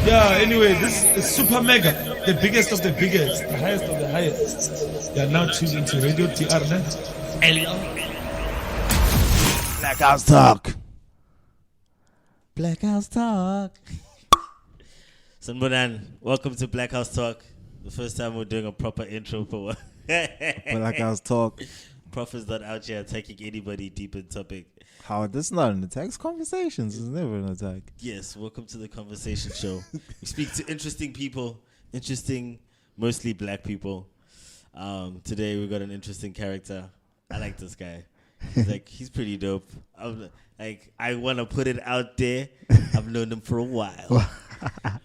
Yeah, anyway, this is super mega, the biggest of the biggest, the highest of the highest. You are now tuned into RadioDR, ne? Black House Talk. Black House Talk. Sanbonan, welcome to Black House Talk. The first time we're doing a proper intro for Black House Talk. Prof is not out here attacking anybody deep in topic. How this is not an attack? It's conversations. It's never an attack. Yes, welcome to the conversation show. We speak to interesting people, mostly black people. Today we got an interesting character. I like this guy. He's pretty dope. I want to put it out there. I've known him for a while.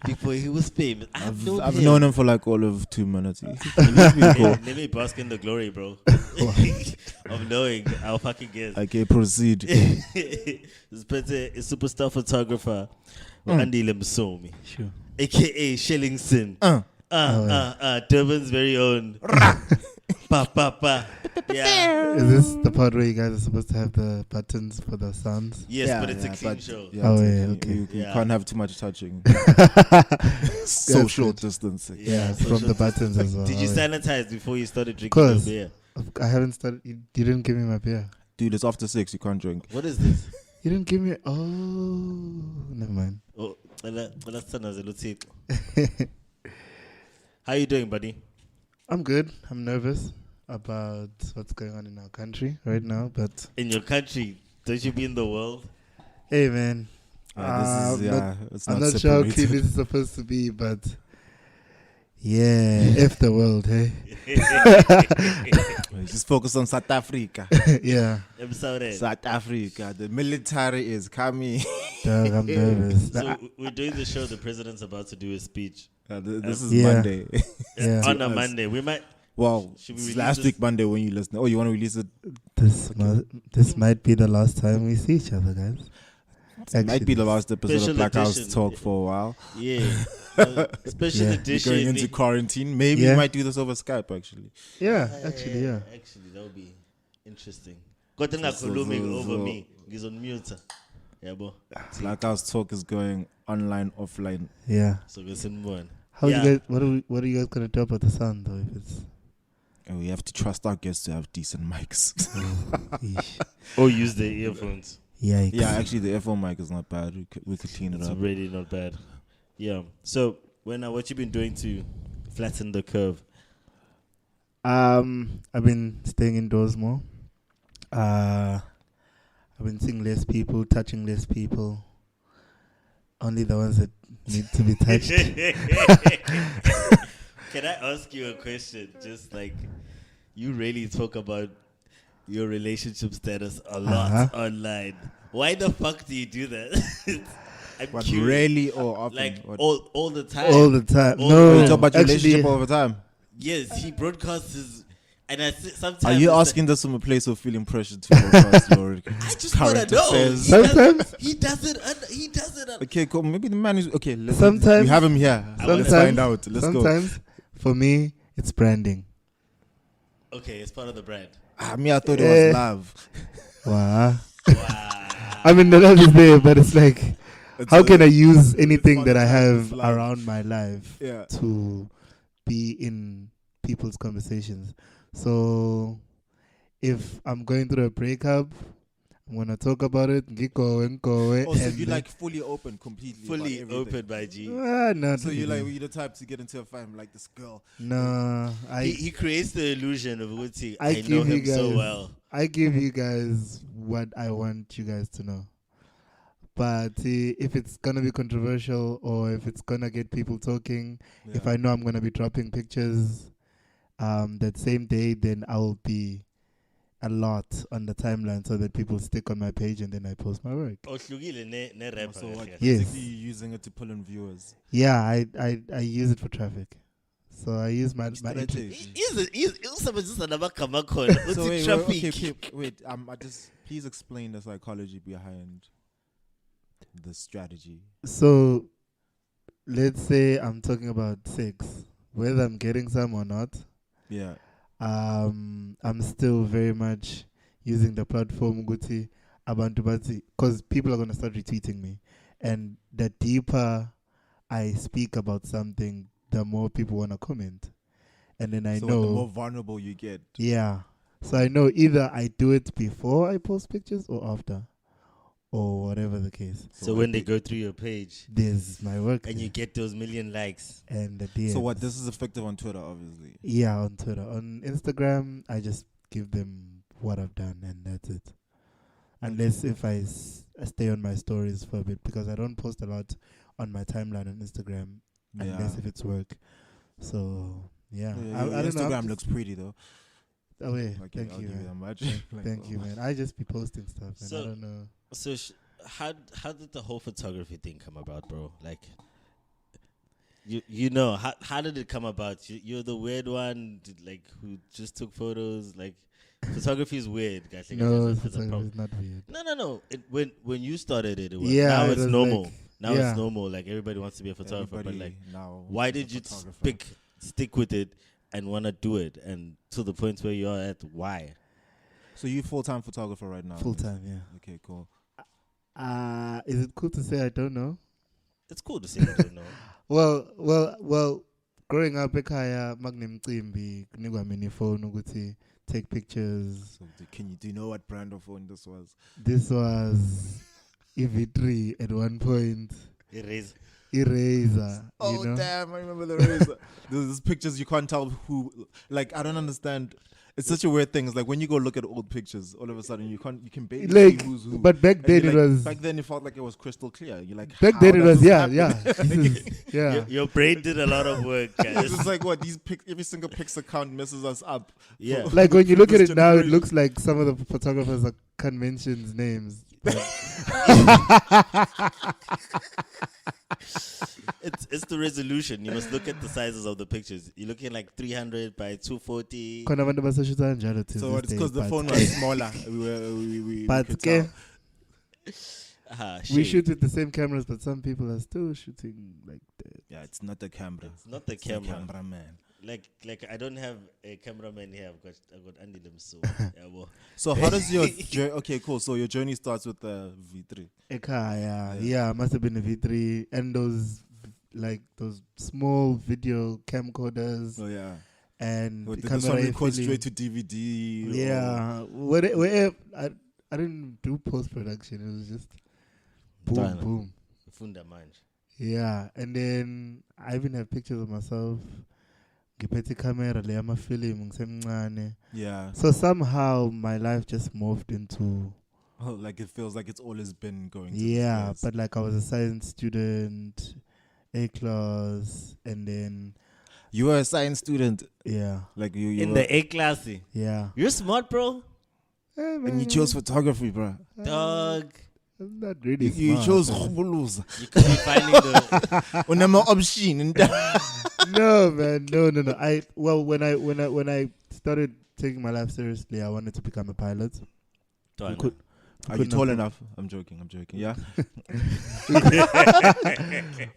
Before he was famous. I've known him for like all of 2 minutes. Let me bask in the glory, bro. Of knowing. I'll fucking guess. Okay, proceed. This person is superstar photographer Andile Msomi. Sure. AKA Shellingson. Durban's very own. Yeah. Is this the part where you guys are supposed to have the buttons for the sounds? Yes, but it's a clean show. Yeah, okay. You can't have too much touching. Social distancing. Yeah, from the buttons as well. Did you sanitize before you started drinking your beer? I haven't started. You didn't give me my beer. Dude, it's after 6. You can't drink. What is this? You didn't give me. Oh, never mind. Oh, how you doing, buddy? I'm good. I'm nervous about what's going on in our country right now, but in your country, don't you be in the world? Hey, man. I'm not sure how clean this is supposed to be, but yeah, F the world, hey. Just focus on South Africa. Yeah. South Africa. The military is coming. Dog, I'm nervous. So we're doing the show. The president's about to do a speech. This is Monday. On a Monday. We might. Well, last week Monday when you listen. Oh, you want to release it? This might be the last time we see each other, guys. It might be the last episode of Black House Talk for a while. Yeah. Special edition. We're going into quarantine. Maybe we might do this over Skype, actually. Yeah, actually, Actually, that would be interesting. Got over me. He's on mute. Yeah, bro. Black House Talk is going online, offline. Yeah. So let's move on. You guys? What are you guys gonna do about the sound though? If it's we have to trust our guests to have decent mics. Or use the earphones. Yikes. Yeah, actually the earphone mic is not bad. We could clean it up. It's really not bad. Yeah. So what you been doing to flatten the curve? I've been staying indoors more. I've been seeing less people, touching less people. Only the ones that need to be touched. Can I ask you a question? Just like, you really talk about your relationship status a lot online. Why the fuck do you do that? What, really or often? Like, all the time. All the time. No. You talk about your relationship all the time? Yes, he broadcasts his... And sometimes... Are you asking this from a place of feeling pressure to broadcast your I just want to know. Sometimes... He does it. Okay, cool. Maybe the man is... Okay, sometimes... We have him here. Let's find out. Let's go. Sometimes, for me, it's branding. Okay, it's part of the brand. I thought it was love. Wow. I mean, the love is there, but it's like... How can I use anything that I have around my life to be in people's conversations? So if I'm going through a breakup, I'm going to talk about it. Oh, so you like fully open, completely. Fully open, by G. No, so you're the type to get into a fight like this girl. No. He creates the illusion of Wuti. I know him so well. I give you guys what I want you guys to know. But if it's going to be controversial or if it's going to get people talking, if I know I'm going to be dropping pictures that same day, then I'll be a lot on the timeline so that people stick on my page and then I post my work. So what, yes. basically you're using it to pull in viewers? Yeah, I use it for traffic. So I use my please explain the psychology behind the strategy. So let's say I'm talking about sex, whether I'm getting some or not. Yeah. I'm still very much using the platform Guti Abantu Bati because people are gonna start retweeting me, and the deeper I speak about something, the more people want to comment. And then I So know the more vulnerable you get. Yeah. So I know either I do it before I post pictures or after, or whatever the case. So when they go through your page There's my work. and you get those million likes. And the DMs. So what? This is effective on Twitter, obviously. Yeah, on Twitter. On Instagram, I just give them what I've done, and that's it. Unless if I stay on my stories for a bit, because I don't post a lot on my timeline on Instagram, unless if it's work. So yeah, I don't Instagram know. looks pretty though. Oh yeah, I'll thank you, give man. that much. Thank you, man. I just be posting stuff, and So- I don't know. So how did the whole photography thing come about, bro? Like, you know how did it come about? You're the weird one, like who just took photos. Like, photography is weird, guys. Like, No, as a photography problem. is not weird. No. When you started it was. Yeah, Now it it's was normal. like- Now yeah. it's normal. Like everybody wants to be a photographer, but like, now why is a did you photographer. stick with it and want to do it, and to the point where you are at? Why? So you full-time photographer right now? Full time, yeah. Okay, cool. Is it cool to say I don't know? It's cool to say you don't know. Well. Growing up, ekhaya magnemcimbi kunikwa mini phone ukuthi take pictures. So do you know what brand of phone this was? This was EV3 at one point. Erase. Eraser. Oh you know? damn! I remember the razor. There's pictures you can't tell who. Like I don't understand. It's such a weird thing. It's like when you go look at old pictures, all of a sudden you can barely Like, see who's who. but back And then you're it like- was. Back then it felt like it was crystal clear. You're like, Back how then it does was. this Yeah, happen? yeah. This is, yeah. Your brain did a lot of work, guys. It's just like what every single Pix account messes us up. Yeah. Like when you look at Previous it now, it generation. looks like some of the photographers are conventions names. But It's the resolution. You must look at the sizes of the pictures. You're looking like 300 by 240. khona abantu basashutha kanjalo to So this it's day, because the but- phone was smaller. We But could ke, tell. we shoot with the same cameras, but some people are still shooting like that. Yeah, it's not the camera. It's not the It's camera. the cameraman. Like I don't have a cameraman here. I've got Andile Msomi. Yeah, well. So how does your okay, cool. So your journey starts with the V3. Ekhaya, yeah, must have been a V3 and those small video camcorders Oh yeah. and What, the did this one camera record feeling- straight to DVD? or- Yeah, where I didn't do post production. It was just boom, Done. boom. Funda manje. Yeah, and then I even have pictures of myself. Ngiphethe camera le yama film ngisemncane. Yeah. So somehow my life just morphed into Oh, like it feels like it's always been going. To yeah, this place. but like I was a science student, A class, and then You were a science student, yeah, like you In were, the A class. yeah. You're smart, bro. Hey, and you man, chose photography, bro. Dog. I'm not really You smart, chose man. khubuluza. You could be finding the. Unama option and No, man, no. When I started taking my life seriously, I wanted to become a pilot. Done. Are you couldn't tall afford- enough? I'm joking. Yeah.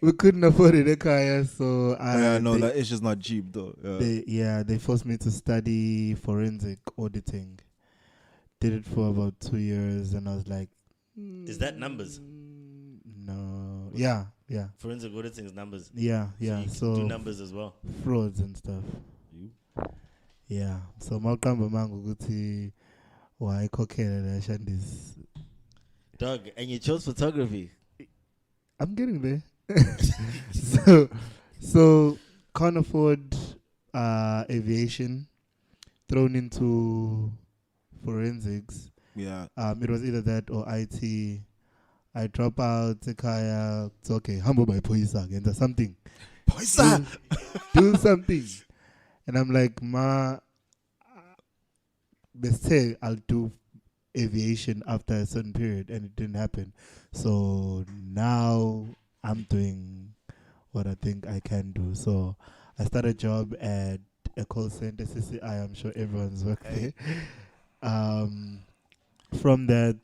We couldn't afford it, Ekaya, so Yeah, no, they, that is just not cheap though. they forced me to study forensic auditing. Did it for about 2 years, and I was like, Is that numbers? No, yeah, Forensic auditing is numbers. yeah. So you can do So numbers as well. frauds and stuff. You? Yeah. So maqamba mangu ukuthi wayikhokhela la Shandis. Dog, and you chose photography. I'm getting there. so can't afford aviation, thrown into forensics. Yeah. It was either that or IT. I drop out, Ekaya, it's okay, humble by Poisa again, or something. Poisa. Do something. And I'm like, let's say I'll do aviation after a certain period, and it didn't happen. So now I'm doing what I think I can do. So I started a job at a call center, CCI. I'm sure everyone's worked there. From that,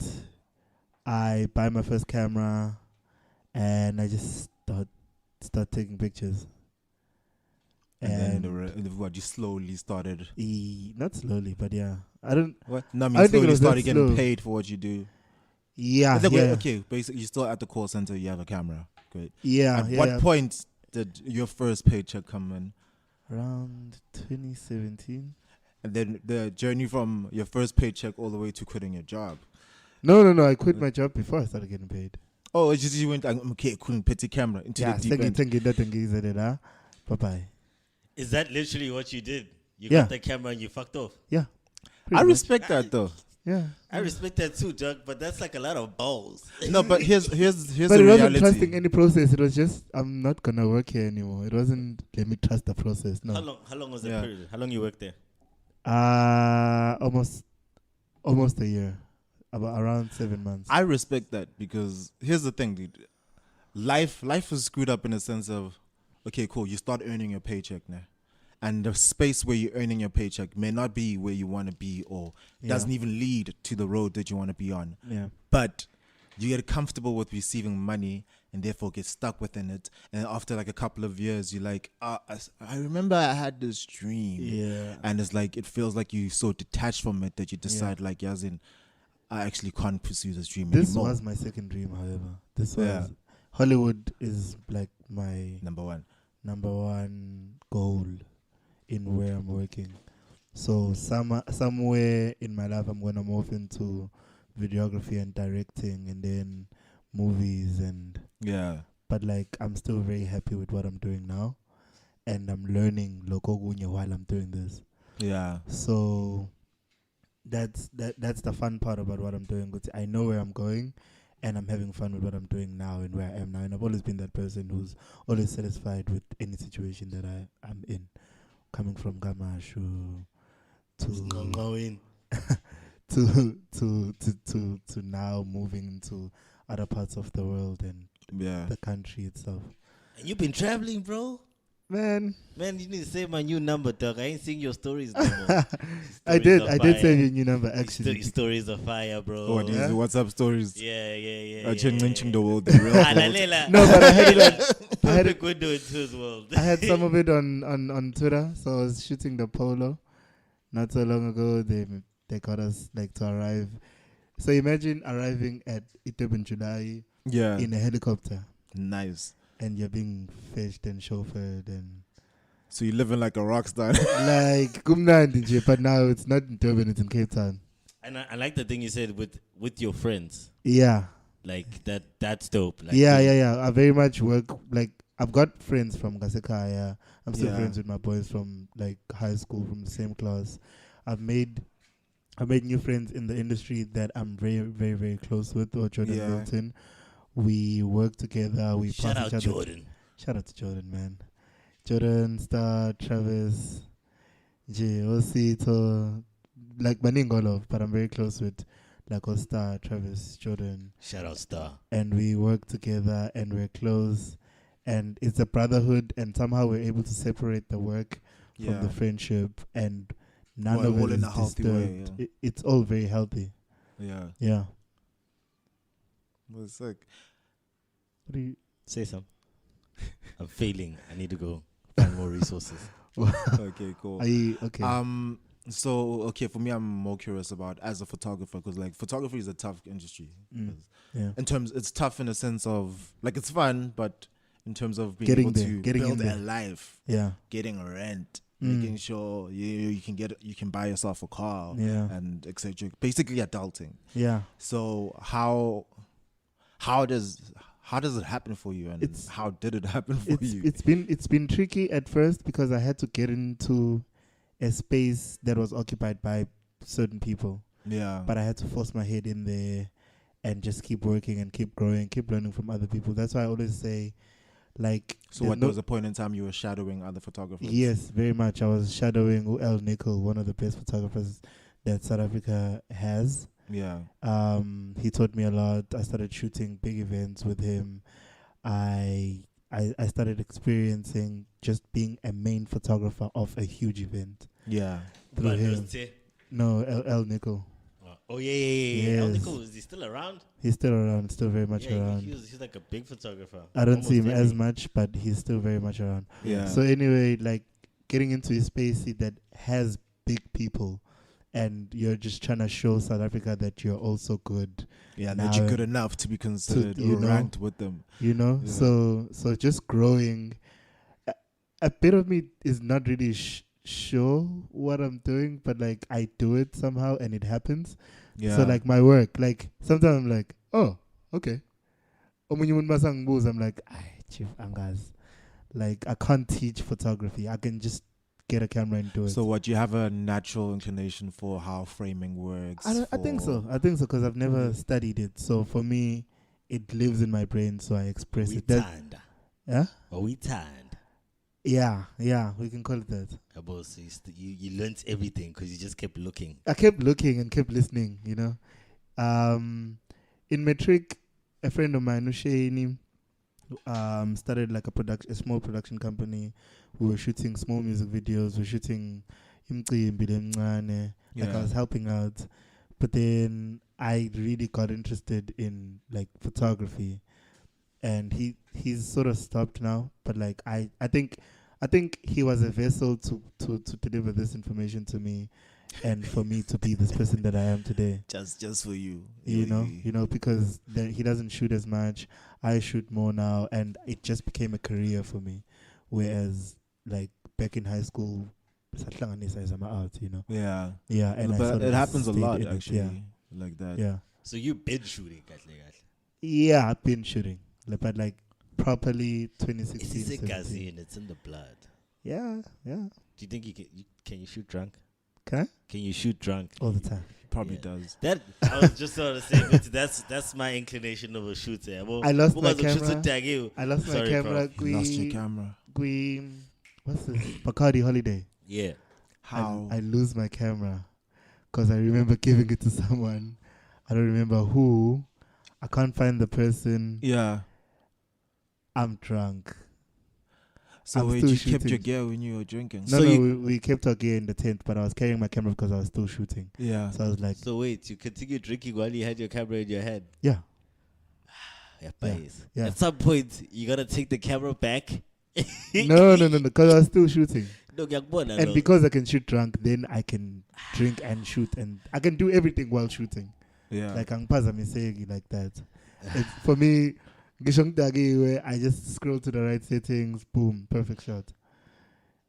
I buy my first camera, and I just start taking pictures. And then what you slowly started. Not slowly, but yeah. I don't. What? No, I I mean don't think it slowly was that started getting slow. paid for what you do. Yeah. But then, yeah. wait, okay, basically you're still at the call center. You have a camera. great. Yeah. At yeah, what yeah. point did your first paycheck come in? Around 2017. And then the journey from your first paycheck all the way to quitting your job. No. I quit my job before I started getting paid. Oh, it's just you went, okay, couldn't put the camera into Yeah, the deep end. thank you. Bye bye. Is that literally what you did? You Yeah. got the camera and you fucked off. Yeah. I Pretty much. respect that though. Yeah. I respect that too, Doug, but that's like a lot of balls. No, but here's But the it reality. wasn't trusting any process. It was just, I'm not gonna work here anymore. It wasn't, let me trust the process. How No. long was that Yeah. period? How long you worked there? Almost a year. About around 7 months. I respect that because here's the thing, dude. Life is screwed up in a sense of, okay, cool, you start earning your paycheck now. And the space where you're earning your paycheck may not be where you want to be or doesn't even lead to the road that you want to be on. Yeah. But you get comfortable with receiving money and therefore get stuck within it. And after like a couple of years, you're like, I remember I had this dream. Yeah. And it's like, it feels like you're so detached from it that you decide like, as in, I actually can't pursue this dream This anymore. was my second dream, however. This was Yeah. Hollywood is like my Number one. goal in where I'm working. So somewhere in my life I'm gonna move into videography and directing and then movies Yeah. but like I'm still very happy with what I'm doing now and I'm learning lokogunye while I'm doing this. Yeah. So that's the fun part about what I'm doing. I know where I'm going and I'm having fun with what I'm doing now and where I am now. And I've always been that person who's always satisfied with any situation that I'm in. Coming from Gamashu to now moving into other parts of the world and the country itself. And you've been traveling, bro? Man, you need to save my new number, Doug. I ain't seeing your stories no more. I did save your new number actually. Stories of fire, bro. Oh, these are WhatsApp stories. Yeah. Changing the world. The real world. No, but I had it on, Perfect window into his world. I had some of it on Twitter, so I was shooting the polo not so long ago. They got us like to arrive. So imagine arriving at Ituban July in a helicopter. Nice. And you're being fetched and chauffeured and so you're living like a rock star. like kumnandi nje, but now it's not in Durban, it's in Cape Town. And I like the thing you said with your friends. Yeah. Like that's dope. Like Yeah. I very much work like I've got friends from Gasekaya. I'm still friends with my boys from like high school, from the same class. I've made new friends in the industry that I'm very, very, very close with, or Jordan Milton. We work together. We shout pass out each other. Jordan. Shout out to Jordan, man. Jordan, Star, Travis, J, Osito, like Maningolo, but I'm very close with like Star, Travis, Jordan. Shout out Star. And we work together and we're close. And it's a brotherhood, and somehow we're able to separate the work from the friendship, and none of it is disturbed. It's all very healthy. Yeah. Well, it's like, What do you Say something. I'm failing. I need to go find more resources. okay, cool. Okay. So for me, I'm more curious about as a photographer, because like photography is a tough industry. Yeah. In terms, it's tough in a sense of like it's fun, but in terms of being Getting able there, to getting build in a there. life, Getting rent, making sure you can buy yourself a car, and etc. Basically adulting. Yeah. So how does it happen for you, and how did it happen for you? It's been tricky at first because I had to get into a space that was occupied by certain people. Yeah. But I had to force my head in there and just keep working and keep growing, keep learning from other people. That's why I always say, like... So there was a point in time you were shadowing other photographers? Yes, very much. I was shadowing El Nickel, one of the best photographers that South Africa has. Yeah. He taught me a lot. I started shooting big events with him. I started experiencing just being a main photographer of a huge event. Yeah. Through him. No, El Nickel. Oh, yeah. El Nickel, is he still around? He's still around, still very much around. He's like a big photographer. I don't see him as much, but he's still very much around. Yeah. So anyway, like getting into a space that has big people and you're just trying to show South Africa that you're also good. Yeah, now that you're good enough to be considered you or know, ranked with them. You know, Yeah. so just growing. A bit of me is not really sure what I'm doing, but like I do it somehow and it happens. Yeah. So like my work, like sometimes I'm like, oh, okay. Omunye umuntu masangibuza, I'm like, ay, chief angas. Like I can't teach photography. I can just get a camera and do it. So what, you have a natural inclination for how framing works? I think so. I think so because I've never studied it. So for me, it lives in my brain, so I express We it. That, tanned. yeah? Oh, we tanned. Yeah, we can call it that. So you learnt everything because you just kept looking. I kept looking and kept listening, you know. In Metric, a friend of mine, Usheni, started like a small production company. We were shooting small music videos. We were shooting Imcimbi Lemncane. Like I Yeah. was helping out. But then I really got interested in like photography. And he's sort of stopped now. But like I think he was a vessel to deliver this information to me and for me to be this person that I am today. Just for you. You know, because then he doesn't shoot as much. I shoot more now, and it just became a career for me. Whereas, like back in high school, I'm out, you know. Yeah. Yeah, and But it happens a stayed lot in it, actually. Like that. Yeah, So you've been shooting, kahle. yeah. I've been shooting, but like properly 2016. It's a 17. gazine. It's in the blood. Yeah. Do you think can you shoot drunk? Can I? Can you shoot drunk? All the time. Probably Yeah. does. That I was just sort of saying that's my inclination of a shooter. I lost my camera. I lost my Sorry, camera. bro. Lost your camera. What's this? Bacardi Holiday. Yeah. How? I lose my camera because I remember giving it to someone. I don't remember who. I can't find the person. Yeah. I'm drunk. So I'm wait, still you kept your shooting. gear when you were drinking? No, So we kept our gear in the tent, but I was carrying my camera because I was still shooting. Yeah. So I was like, So wait, you continued drinking while you had your camera in your hand. yeah. Yeah. At some point, you gotta take the camera back. No, because I was still shooting. No, ngiyakubona, And no. because I can shoot drunk, then I can drink and shoot. And I can do everything while shooting. Yeah. Like, angiphazamiseki like that. It's, for me, ngisho ngidake, I just scroll to the right settings, boom, perfect shot.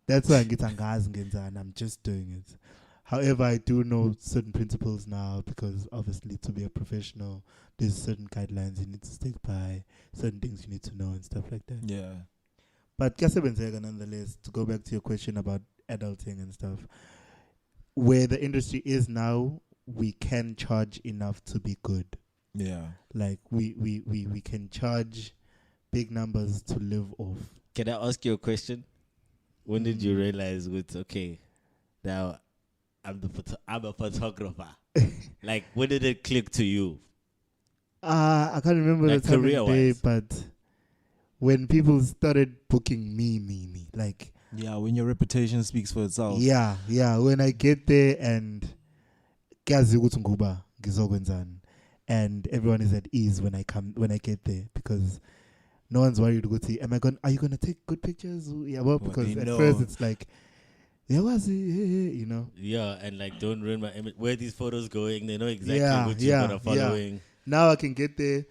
That's why I'm just doing it. However, I do know certain principles now because obviously to be a professional, there's certain guidelines you need to stick by, certain things you need to know and stuff like that. Yeah. But Kasebenzeka nonetheless, to go back to your question about adulting and stuff, where the industry is now, we can charge enough to be good. Yeah. Like we can charge big numbers to live off. Can I ask you a question? When did you realize okay, now I'm a photographer? Like, when did it click to you? I can't remember Like the time of the day, career-wise. but when people started booking me, like Yeah, when your reputation speaks for itself. yeah, when I get there and kuyaziwa ukuthi nguba ngizokwenzani, and everyone is at ease when I get there because no one's worried. Are you gonna take good pictures? Yeah, well, because they at know. first it's like, yeah, was it? You know. Yeah, and like, don't ruin my image. Where are these photos going? They know exactly Yeah, what you're yeah, gonna following. Now I can get there.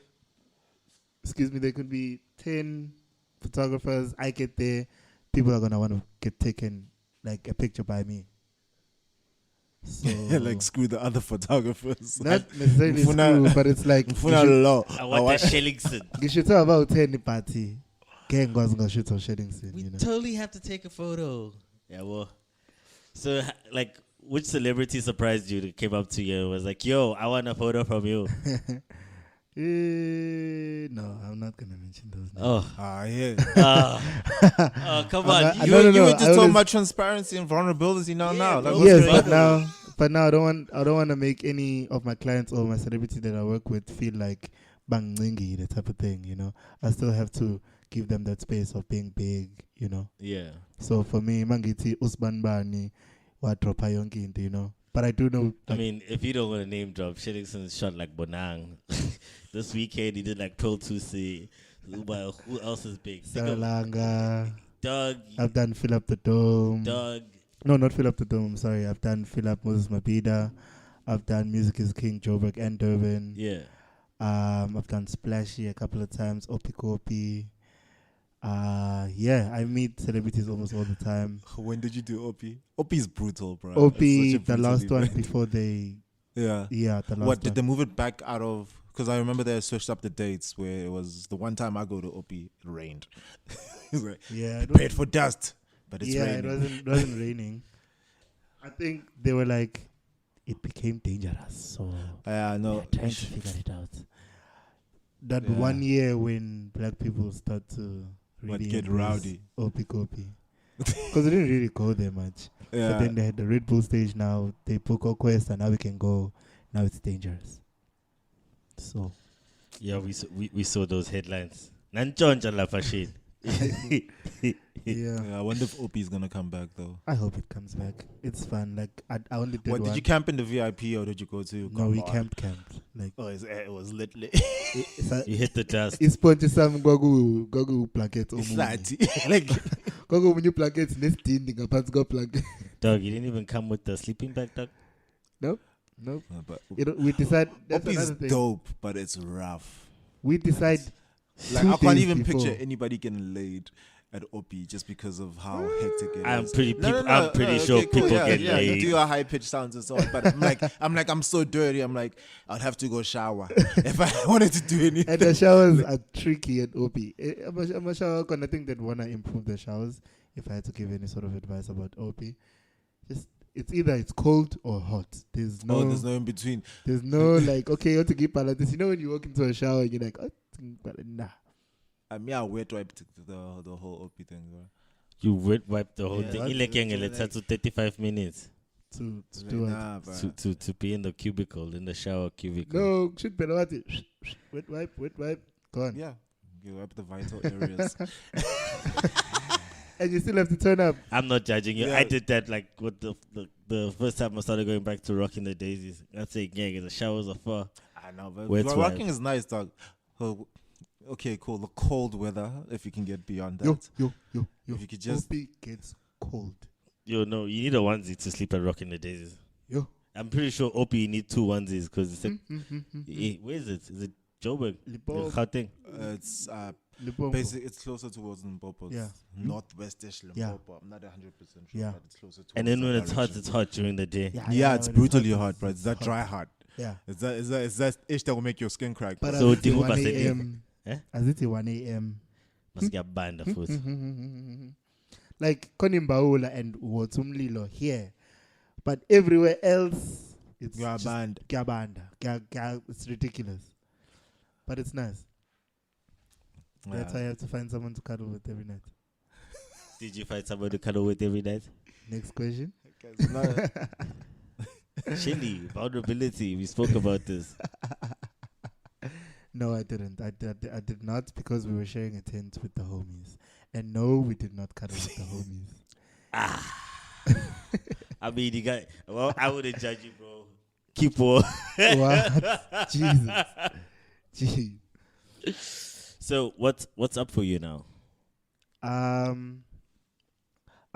Excuse me, there could be 10 photographers. I get there, people are gonna want to get taken like a picture by me. So Like screw the other photographers. not necessarily Ngifuna- screw, but it's like Ngifuna lo. I want the Shellingson. you should talk about 10 party. Gang was gonna shoot on Shellingson, We you know. totally have to take a photo. Yeah, well. So, like, which celebrity surprised you that came up to you and was like, yo, I want a photo from you? No, I'm not gonna mention those names. Oh. Yeah. Oh, come I'm on. not- You- no, You were I just talking always- about transparency and vulnerability now. Yeah, Like, bro. what's Yes, going but on? now I don't want to make any of my clients or my celebrity that I work with feel like banglingi, the type of thing, you know. I still have to give them that space of being big, you know. Yeah. So for me, mangiti usbanbani wa dropa yonke into, you know. But I do know. I mean, if you don't want to name drop, Shellingson shot like Bonang. This weekend, he did like Pearl 2C. Who else is big? Saralanga. Doug. I've done Fill Up the Dome. Doug. No, not Fill Up the Dome. I'm sorry. I've done Fill Up Moses Mabida. I've done Music is King, Joburg and Durban. Yeah. I've done Splashy a couple of times. Opi Kopi. Yeah, I meet celebrities almost all the time. When did you do Opi? Opi is brutal, bro. Opi, It's such a the brutal last one event. before they. Yeah. Yeah, the last What did one. they move it back out of? Because I remember they switched up the dates where it was the one time I go to Opi, it rained. It's like, Yeah, it prepared for dust, but it's raining. it wasn't raining. I think they were like, it became dangerous, so No. they're trying to figure it out. That Yeah. 1 year when black people start to really Get embrace rowdy. Opi Kopi. Because they didn't really go there much. Yeah. But then they had the Red Bull stage now. They book a quest and now we can go. Now it's dangerous. So. Yeah, we saw those headlines. Nanchonja la fashion. Yeah. I wonder if Opi is gonna come back though. I hope it comes back. It's fun. Like, I only did What one. did you camp in the VIP or did you go to? No, we Kampala? camped. Like, Oh, it was lit. You hit the dust. it's ponte some gogu placket Flat. Like gogu mnye placket nesitindi ngaphansi kwaplacket. Dog, you didn't even come with the sleeping bag, dog. Nope. but We decide. That's Opi is another thing. dope, but it's rough. We decide. Like 2 I can't days even before. picture anybody getting laid at Opi just because of how hectic it is. I'm pretty sure okay, cool, people yeah, get yeah, you laid. do your high pitched sounds and so on, but I'm so dirty. I'm like, I'd have to go shower if I wanted to do anything. And the showers are tricky at OP. I'm a shower con. I think they'd want to improve the showers. If I had to give any sort of advice about OP, just it's either it's cold or hot. There's no in between. There's no like, okay, you want to keep balance. You know when you walk into a shower, you're like, oh, but nah. I mean, I wet wiped the whole OP thing, bro. You wet wipe the whole Yeah, thing. that's- It's like- to 35 minutes To do it. Nah, bro. to be in the cubicle, in the shower cubicle. No, should better what it. Wet wipe, gone. Yeah, you wipe the vital areas. And you still have to turn up. I'm not judging you. Yeah. I did that like with the first time I started going back to rocking the daisies. I'd say, yeah, the showers are far. I know, but Wet rocking wipe. is nice, dog. Oh, okay, cool. The cold weather, if you can get beyond that. Yo. If you could just- OP gets cold. Yo, no, you need a onesie to sleep at rocking the daisies. Yo. I'm pretty sure OP you need 2 onesies because it's like, Mm-hmm. where is it? Is it Joburg? Limpopo. Gauteng? It's Limpopo. basically it's closer towards Limpopo. It's Yeah. northwestish Yeah. Limpopo. I'm not 100% sure, Yeah. but it's closer towards And then that when direction. it's hot during the day. Yeah, it's when brutally hot, hot, bro. It's that dry hot. Yeah. Is that ish that will make your skin crack? But So as it's Dingo 1 Basedi. a.m. Eh? As it's 1 a.m. Must get banned of course. Like Konimbaula and Wotumlilo here. But everywhere else, it's You are just banned. Gabanda. It's ridiculous. But it's nice. That's why I have to find someone to cuddle with every night. Did you find somebody to cuddle with every night? Next question. Shelly, vulnerability. We spoke about this. No, I didn't. I did not because we were sharing a tent with the homies. And no, we did not cuddle with the homies. I mean, you got. Well, I wouldn't judge you, bro. Keep on. What? Jesus. Jeez. So what's up for you now? I'm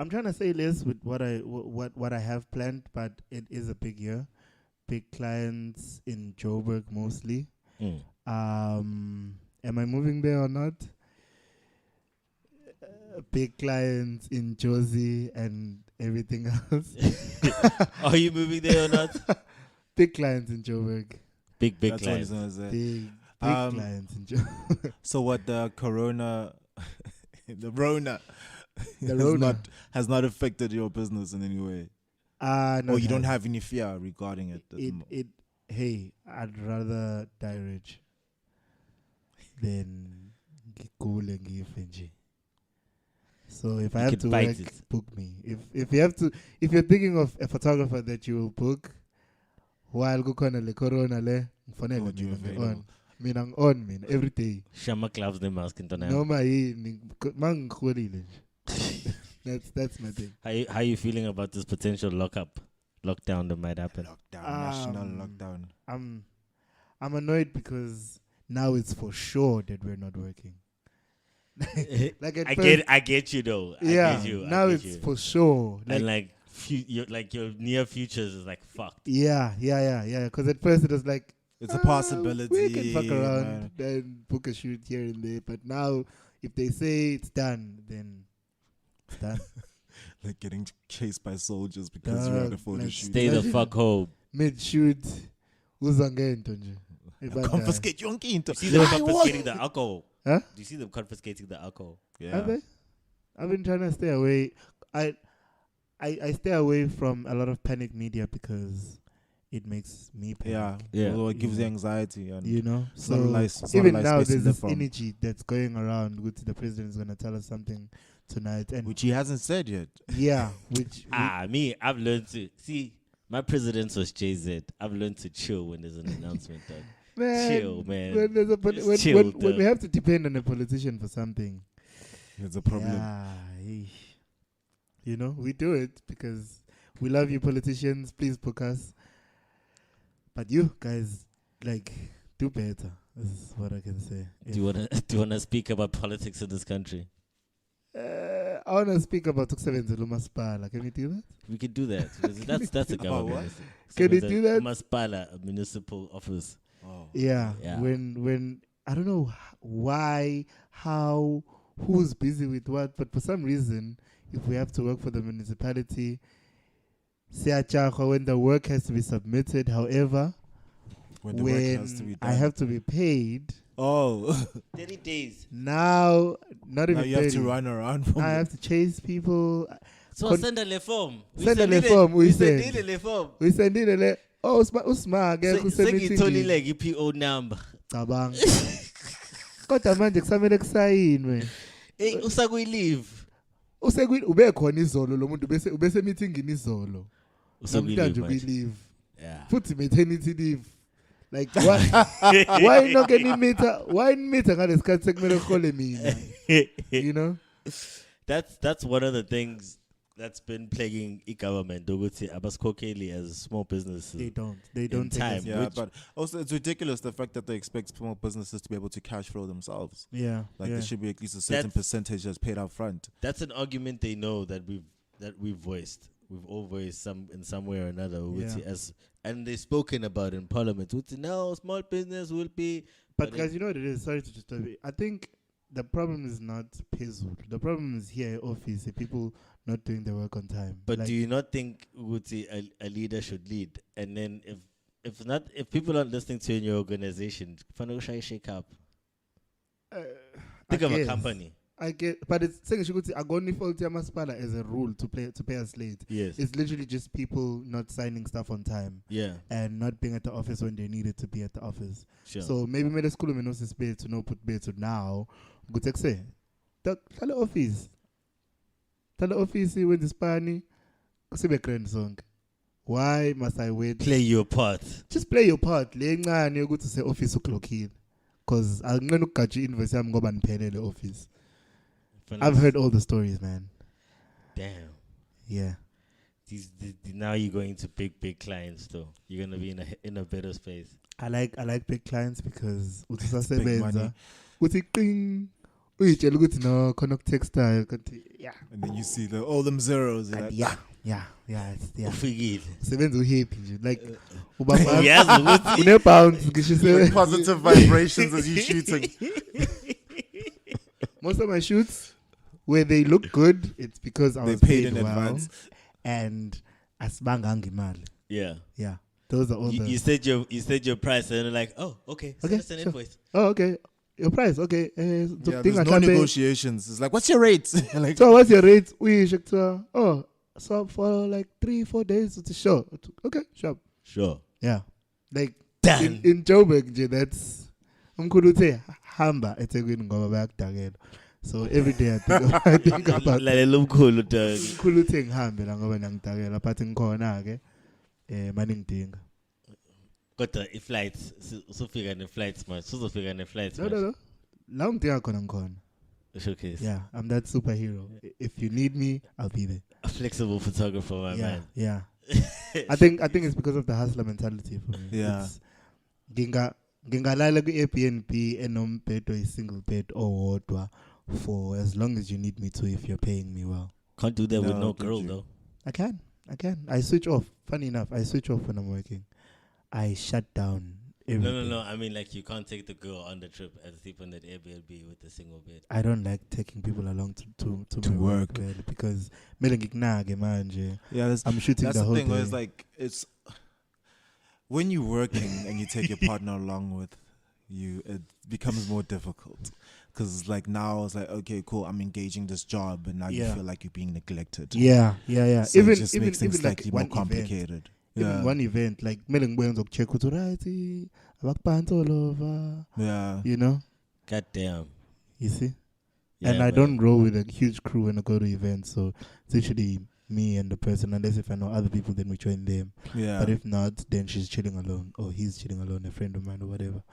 trying to say less with what I have planned, but it is a big year. Big clients in Joburg mostly. Mm. Am I moving there or not? Big clients in Josie and everything else. Are you moving there or not? Big clients in Joburg. Big That's what clients. he's gonna say. Big Um, clients in Joburg. So what the corona, the Rona, The has Rona. has not affected your business in any way, No, or you don't have any fear regarding it. Hey, I'd rather die rich than ngigule ngife nje. So if I You have can to fight work, it. book me. If you have to, if you're thinking of a photographer that you will book, while kukhona le corona le, ngifonele Would you mina available? ngi-on. Mina ngi-on mina every day. Shama gloves the mask into now. Noma yini mangikholile nje. That's my thing. How you feeling about this potential lockdown that might happen? National Um, lockdown. I'm annoyed because now it's for sure that we're not working. Like at first, I get you though. I yeah. get you. I Now get it's you. for sure. Like, And like your near futures is like fucked. Yeah. Because at first it was like, It's a possibility. we can fuck around man. and book a shoot here and there. But now, if they say it's done, then it's done. Like getting chased by soldiers because you're at a photo like shoot. Stay the Imagine- fuck home. Mid-shoot, uzangento nje. Confiscate your into. You see them confiscating the alcohol. Huh? Do you see them confiscating the alcohol? Yeah. Have they? I've been trying to stay away. I stay away from a lot of panic media because it makes me panic. Yeah. Yeah. Although it gives you Yeah. anxiety. And You know? it's So not a nice, it's not a even nice now space to there's live this from. energy that's going around which the president is going to tell us something tonight. And Which he hasn't said yet. yeah, which I've learned to see. My president was JZ. I've learned to chill when there's an announcement done. man, Chill, man. When, there's a Just when, chill, when we dog. have to depend on a politician for something, It's a problem. yeah, you know, we do it because we love you, politicians. Please book us. But you guys, like, do better. This is what I can say. Do you wanna speak about politics in this country? I want to speak about Tuksebenzela uMasipala. Can we do that? We could do that. Because that's a About government. what? Can we do that? Maspala, a municipal office. Oh. Yeah. Yeah. When I don't know why, how, who's busy with what, but for some reason, if we have to work for the municipality, siyachakwa when the work has to be submitted. However, When the work has to be when done. I have to be paid, Oh. 30 days. now not even Now you have 30. to run around. From I have to chase people. So send a form. Send a form, we send. send a form. We send in a oh usma ke Sengitholile i-PO number. cabang. Kodwa manje kusamele kusayinwe. Hey, usakuyi-leave. Ube khona izolo lo muntu ubese meetingini izolo. Usakuyi-leave Namhlanje manje. uyi-leave. Yeah. Futhi maternity leave. Like why not any meter? Why meter ngalesikhathi sekumele khole mina? You know? That's one of the things that's been plaguing e-government. Ukuthi abasikhokheli as small businesses. They don't take time. us- Yeah, Which- but also it's ridiculous the fact that they expect small businesses to be able to cash flow themselves. Yeah. Like yeah. there should be at least a certain That's- percentage that's paid up front. That's an argument they know that we've voiced. We've all voiced in some way or another. Ukuthi Yeah. and they've spoken about it in Parliament. Ukuthi, no, small business will be. But But guys, you know what it is? Sorry to disturb you. I think the problem is not Pezul. The problem is here at office, people not doing their work on time. But Like, do you not think ukuthi a leader should lead? And then if people aren't listening to you in your organization, fanele shake up. Think I of a guess. company. I get, but it's saying I got only fault Masipala as a rule to pay us late. Yes. It's literally just people not signing stuff on time Yeah. and not being at the office when they needed to be at the office. Sure. So maybe made a school me no space to no put bed to now. Go take say, tell the office when the Spani, sibe grand song. Why must I wait? Play your part. Just play your part. Le ncane yokuthi se office uclockile. Because anginqena ukugatsha invoice yami ngoba niphelele office. I've heard all the stories, man. Damn. Yeah. These now you're going to big clients though. You're gonna be in a better space. I like big clients because uthi big sasebenza money. uthi qing uyitshela ukuthi no khona ukutexta kanti yeah And then you see all them zeros. You're like, yeah it's yeah Ufikile. sebenza uhappy nje like ubamba Uyazi ukuthi une bounce ngisho like se positive vibrations as you shooting. most of my shoots where they look good it's because I They was paid in well advance. and asibanganga imali. Yeah. Yeah, those are all the You said your price and they're like, oh, okay, send Okay, us an sure. invoice. oh okay your price okay Yeah, so there's no negotiations. It's like, what's your rate? Like, so what's your rate uyisho kuthiwa oh so for like 3-4 days it's sure okay sure Sure. yeah like Done. in Joburg nje that's umkhulu uthe hamba eThekwini ngoba bayakudakela so every day I think about Lalela umkhulu dog. umkhulu uthe ngihambe la ngoba nangidakela but ngikhona ke manje ngidinga Kodwa i-flights usufika ne-flights manje. Usuzofika ne-flights no manje. la ngidinga khona ngikhona Showcase. yeah I'm that superhero if you need me I'll be there A flexible photographer, my man. yeah I think it's because of the hustler mentality for me. Yeah. It's, ngingalala ku-Airbnb enombhede oyi-single bed owodwa for as long as you need me to if you're paying me well. Can't do that with No, no could girl you? though. I can. Again, I switch off. Funny enough, I switch off when I'm working. I shut down everything. No. I mean, like, you can't take the girl on the trip and sleep on that Airbnb with a single bed. I don't like taking people along to To my work work. really, because manje. Yeah, I'm shooting that's the the whole thing. Where day. it's like it's when you're working and you take your partner along with you, it becomes more difficult. Because like now it's like, okay, cool, I'm engaging this job, and now you Yeah. feel like you're being neglected. Yeah. So it just makes things like slightly more one event. complicated. Even one event, like mele ngibuye check ukuthi right, abakuphansi all over. Yeah. You know, God damn. you see. Yeah, And I man. don't roll with a huge crew when I go to events, so it's usually me and the person. Unless if I know other people, then we join them. Yeah. But if not, then she's chilling alone, or he's chilling alone, a friend of mine or whatever.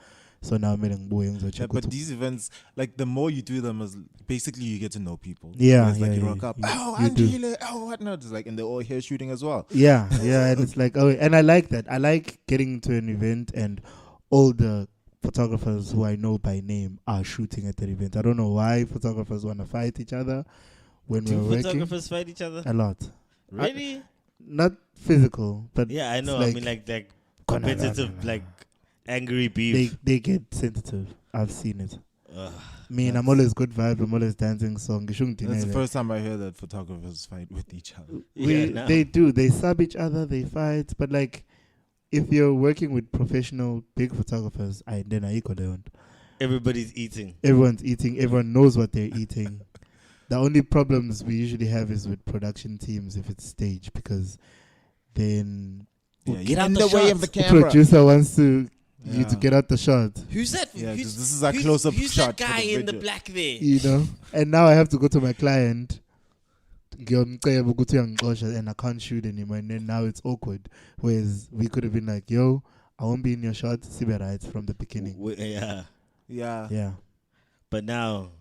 So now mele ngibuye Yeah, check. but these events, like the more you do them, is basically you get to know people. Yeah, It's like yeah, you yeah, rock up, you- oh, you do. Andile, oh, whatnot. It's like, and they're all here shooting as well. Yeah, and it's like, oh, and I like that. I like getting to an event and all the photographers who I know by name are shooting at that event. I don't know why photographers want to fight each other when Do we're working. photographers fight each other? A lot. Really? Not physical, but Yeah, I know. it's I mean, like Gonna- competitive, like angry beef. they get sensitive. I've seen it. Ugh. Me and I'm always good vibe. I'm always dancing song. That's the first time I hear that photographers fight with each other. Yeah, They do. They sub each other. They fight. But like, if you're working with professional big photographers, Everybody's eating. everyone's eating. Everyone knows what they're eating. The only problems we usually have is with production teams if it's staged, because then Yeah, Get you're out in the the way of shots. the the camera. producer wants you Yeah. to get out the shot, Who's that? Yeah, 'cause who's, this is our who's- close-up who's shot that for the guy in the video. black there? you know. And now I have to go to my client, ngiyomceba ukuthi uyangixosha, and I can't shoot anymore. And then now it's awkward. Whereas we could have been like, yo, I won't be in your shot. Sibe right from the beginning. Yeah. Yeah. Yeah. But now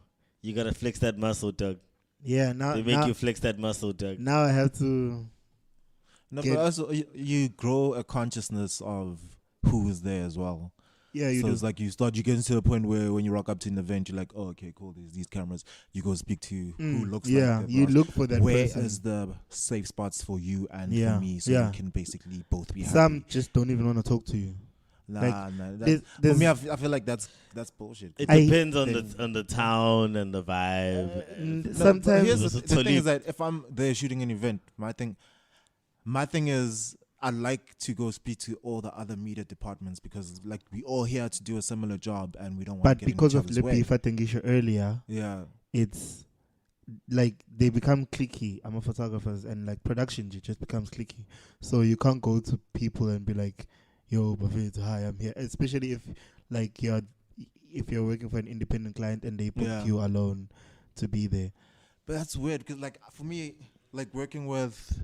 you gotta flex that muscle, Doug. Yeah. Now, They make now, you flex that muscle, Doug. now I have to. No, Get- but also you grow a consciousness of who is there as well. Yeah, you So do. it's like you get to the point where when you rock up to an event, you're like, oh, okay, cool. There's these cameras. You go speak to who looks yeah, like the you boss. look for that Where person. is the safe spots for you and Yeah, for me, so yeah. we can basically both be happy. Some just don't even want to talk to you. Nah, like, nah. there's- For me, I there's- feel like that's bullshit. It I- depends on the town and the vibe. Mm, No, but sometimes here's It's the a thing totally- is that if I'm there shooting an event, my thing is I like to go speak to all the other media departments, because like we all here to do a similar job and we don't want but to get because in of each other's way. Lippy Fatengisha earlier, Yeah. it's like they become cliquey. I'm a photographer, and like production just becomes cliquey. So you can't go to people and be like, "Yo, Bavit, hi, I'm here." Especially if like if you're working for an independent client and they book Yeah. you alone to be there. But that's weird, because like for me, like working with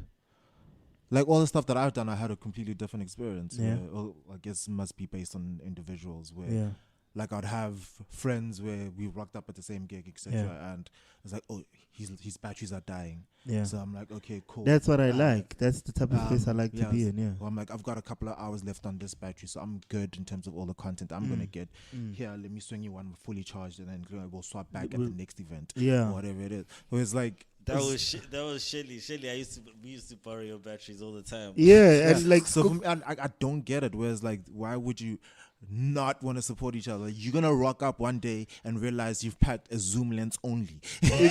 like all the stuff that I've done, I had a completely different experience. Yeah. Where, I guess it must be based on individuals where Yeah, like I'd have friends where we rocked up at the same gig, etc. Yeah. And it's like, oh, his batteries are dying. yeah. So I'm like, okay, cool. That's what I Uh, like. That's the type of place I like to yes. be in. Yeah. Well, I'm like, I've got a couple of hours left on this battery, so I'm good in terms of all the content I'm gonna get. Here, let me swing you one fully charged, and then we'll swap back at the next event, Yeah. or whatever it is. So it's like That was Shelly. Shelly, we used to borrow your batteries all the time. Yeah, and like so for me, I don't get it. Whereas like, why would you not want to support each other? You're gonna rock up one day and realize you've packed a zoom lens only,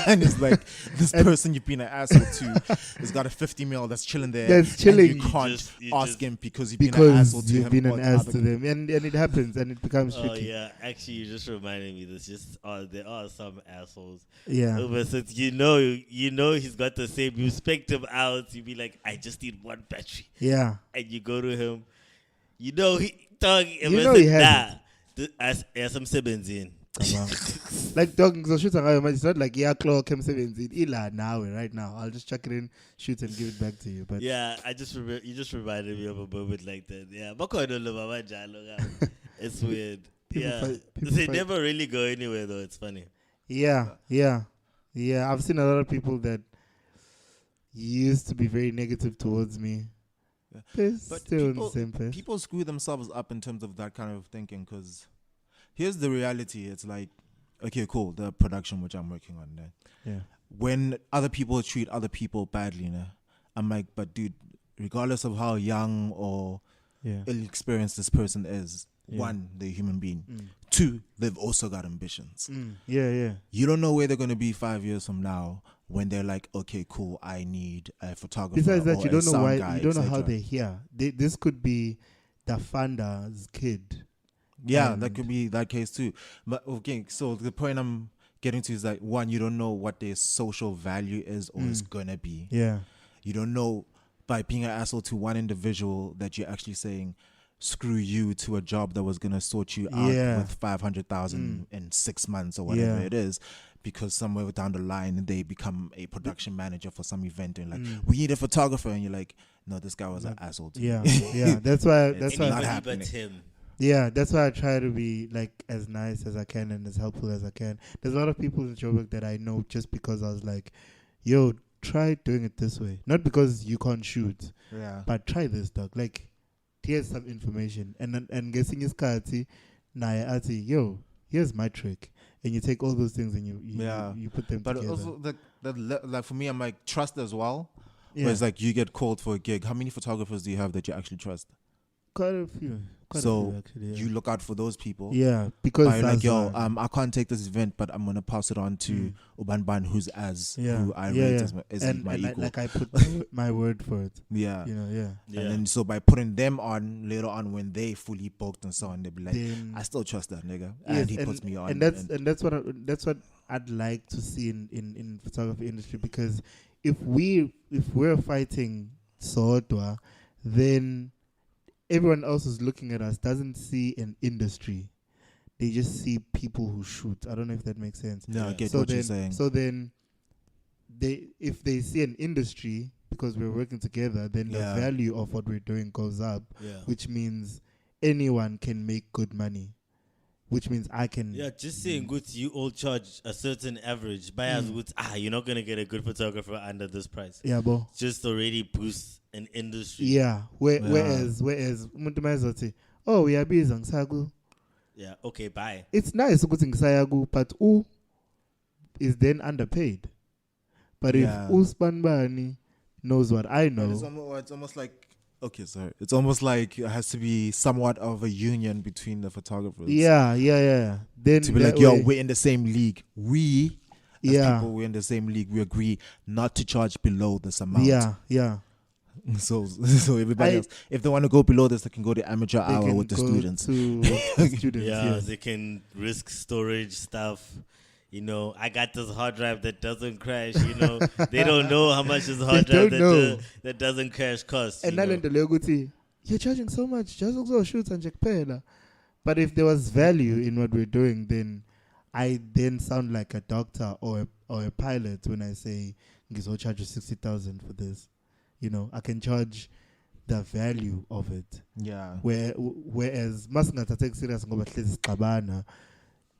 and it's like this person you've been an asshole to has got a 50 mil that's chilling there. That's and chilling. you can't You ask just- him because you've been an asshole because to you've him. been or an to ass other to them, and it happens, and it becomes Oh tricky. yeah, actually, you just reminded me. There are some assholes. Yeah. But since you know he's got the same. You spec him out. You be like, I just need one battery, Yeah. and you go to him. You know he dog. You know he has As some in. Like dog ngizoshuta ngayo manje, it's not like clock M17 ila nawe right now. I'll just chuck it in, shoot and give it back to you. But Yeah, you just reminded me of a moment like that. Yeah, it's weird. People Yeah, people they fight. never really go anywhere though. It's funny. yeah. I've seen a lot of people that used to be very negative towards me. Yeah. They're But still in the people- same place. People screw themselves up in terms of that kind of thinking, because here's the reality. It's like, okay, cool, the production which I'm working on there. Yeah. When other people treat other people badly, I'm like, but dude, regardless of how young or Yeah. ill-experienced this person is, Yeah. one, they're a human being. Two, they've also got ambitions. Yeah, yeah. You don't know where they're going to be 5 years from now when they're like, okay, cool, I need a photographer. Besides that, or you a don't know sound why. guy, You don't know how etc. they're here. This could be the founder's kid. Yeah, And- that could be that case too. But okay, so the point I'm getting to is that one, you don't know what their social value is or is gonna be. Yeah. You don't know by being an asshole to one individual that you're actually saying screw you to a job that was gonna sort you out Yeah. with 500,000 in 6 months or whatever Yeah. it is. Because somewhere down the line they become a production manager for some event and like we need a photographer and you're like, no, this guy was an asshole to Yeah. me. Yeah. That's why. It's That's not why. Anybody happening. but him. Yeah, that's why I try to be like as nice as I can and as helpful as I can. There's a lot of people in Joburg that I know just because I was like, yo, try doing it this way. Not because you can't shoot, Yeah. but try this, dog. Like, here's some information. And guessing is Kati, Naya Ati, yo, here's my trick. And you take all those things and you put them But together. also, like for me, I'm like trust as well. Yeah. Where it's like you get called for a gig. How many photographers do you have that you actually trust? Quite a few. So actually, yeah. you look out for those people. Yeah, because But you're like, yo, that's I can't take this event, but I'm gonna pass it on to Ubanban, who's who I yeah, rate yeah. as my and equal. I put my word for it. Yeah. You know, yeah. Yeah. And then so by putting them on later on when they fully booked and so on, they'll be like, Then- I still trust that nigga, Yes, and he puts me on. and that's what I'd like to see in photography industry, because if we're fighting Sodwa, then everyone else who's looking at us doesn't see an industry. They just see people who shoot. I don't know if that makes sense. No, I get so what then, you're saying. So then, if they see an industry because we're working together, then Yeah. the value of what we're doing goes up, Yeah. which means anyone can make good money. Which means I can. Yeah, just saying good, you all charge a certain average. Buyers would, you're not gonna get a good photographer under this price. Yeah, bo. Just already boost an industry. Yeah. Yeah. Whereas umuntu mayezothi, oh uyabiza ngisaku. Yeah, okay, bye. It's nice ukuthi ngisayaku, but is then underpaid. But Yeah. if Uspanbani knows what I But know, it's almost like okay, sorry. It's almost like it has to be somewhat of a union between the photographers. yeah. Then To be that like, yo, way- we're in the same league. We, as Yeah. people, we're in the same league. We agree not to charge below this amount. yeah. So everybody else, if they want to go below this, they can go to amateur They hour can with the go students. to the students. Yeah, yes. they can risk storage stuff. You know, I got this hard drive that doesn't crash. You know, they don't know how much this hard They drive don't know. that doesn't crash costs. And you know? nalento leyo ukuthi you're charging so much just ukuzoshoot nje kuphela. But if there was value in what we're doing, then I then sound like a doctor or a pilot when I say ngizocharge you 60,000 for this. You know, I can charge the value of it. Yeah. Whereas masingathatheki serious ngoba hlezi sixabana,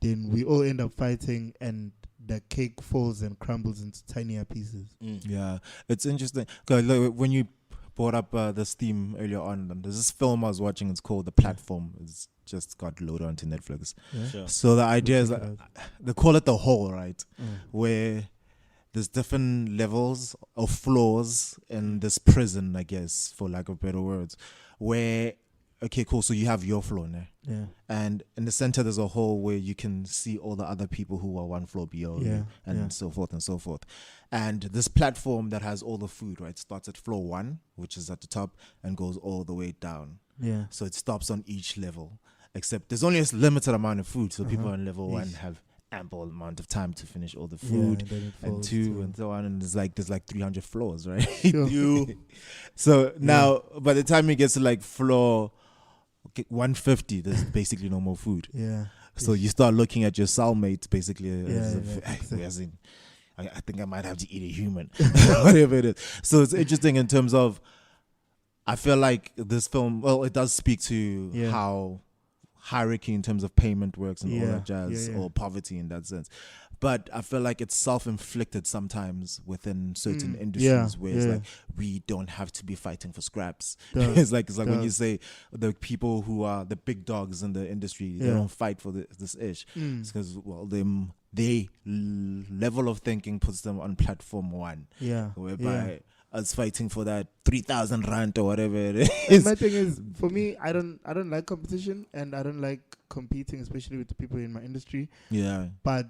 then we all end up fighting and the cake falls and crumbles into tinier pieces. Yeah. It's interesting. 'Cause, like, when you brought up this theme earlier on, there's this film I was watching. It's called The Platform. It's just got loaded onto Netflix. Sure. So the idea is check that it out. they call it the hole, right? Where there's different levels of floors in this prison, I guess, for lack of better words, where, okay, cool, so you have your floor now. Yeah. And in the center, there's a hole where you can see all the other people who are one floor below you, and so forth and so forth. And this platform that has all the food, right, starts at floor 1, which is at the top, and goes all the way down. Yeah. So it stops on each level, except there's only a limited amount of food. So people on level 1 have ample amount of time to finish all the food, and then it and falls 2 to- and so on. And there's like 300 floors, right? Sure. So now, by the time it gets to like floor 150, there's basically no more food. Yeah. So you start looking at your cellmates basically as Yeah, if, yeah, exactly. as in, I think I might have to eat a human, whatever it is. So it's interesting in terms of, I feel like this film, well, it does speak to Yeah. how hierarchy in terms of payment works and all Yeah, that jazz, yeah. or poverty in that sense. But I feel like it's self-inflicted sometimes within certain industries where it's like, we don't have to be fighting for scraps. Does, it's like when you does. say the people who are the big dogs in the industry, they Yeah. don't fight for this ish. It's because, well, they level of thinking puts them on platform 1, Yeah. whereby us fighting for that 3,000 rand or whatever it And is. my thing is, for me, I don't like competition, and I don't like competing, especially with the people in my industry. Yeah, But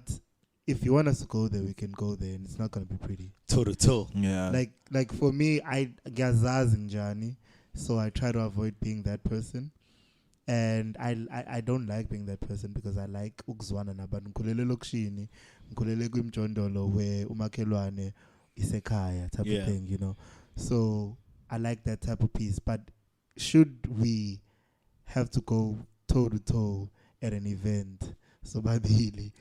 if you want us to go there, we can go there, and it's not gonna be pretty. Toe to toe. yeah. Like for me, I gazazi njani, so I try to avoid being that person. And I don't like being that person because I like ukuzwana nabantu. Ngikhulele lokishini, ngikhulele kwimjondolo where umakhelwane isekhaya type Yeah. of thing, you know. So I like that type of peace. But should we have to go toe to toe at an event, so babili,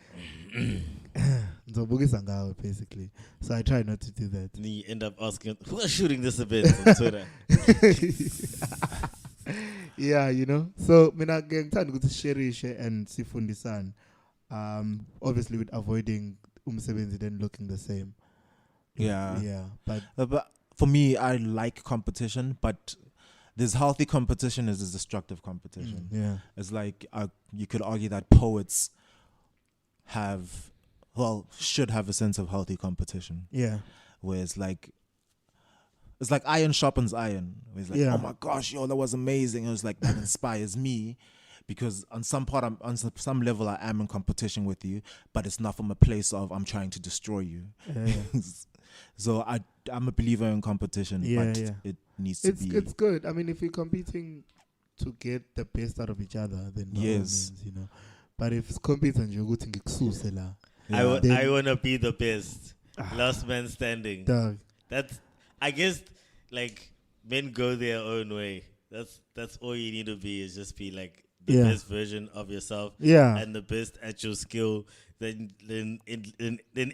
ngizobukisa ngawe basically. So I try not to do that. And then you end up asking, who is shooting this event on Twitter? Yeah, you know. So mina ngithanda ukuthi sharishe and sifundisane. Obviously with avoiding umsebenzi then looking the same. Yeah. Yeah, but But for me, I like competition, but there's healthy competition, there's destructive competition. yeah. It's like you could argue that poets should have a sense of healthy competition, Yeah. where it's like iron sharpens iron. Where it's like, Yeah. oh my gosh, yo, that was amazing. It was like that inspires me, because on some level I am in competition with you, but it's not from a place of I'm trying to destroy you. Yeah. So I'm a believer in competition, Yeah, but yeah. it needs to be. It's good. I mean, if you're competing to get the best out of each other, then by all Yes. means, you know. But if it's competing nje ukuthi ngikususe la. Yeah. Then- I want to be the best. Last man standing. Dog. That's, I guess, like, men go their own way. That's all you need to be, is just be like the Yeah. best version of yourself. Yeah. And the best at your skill. Then in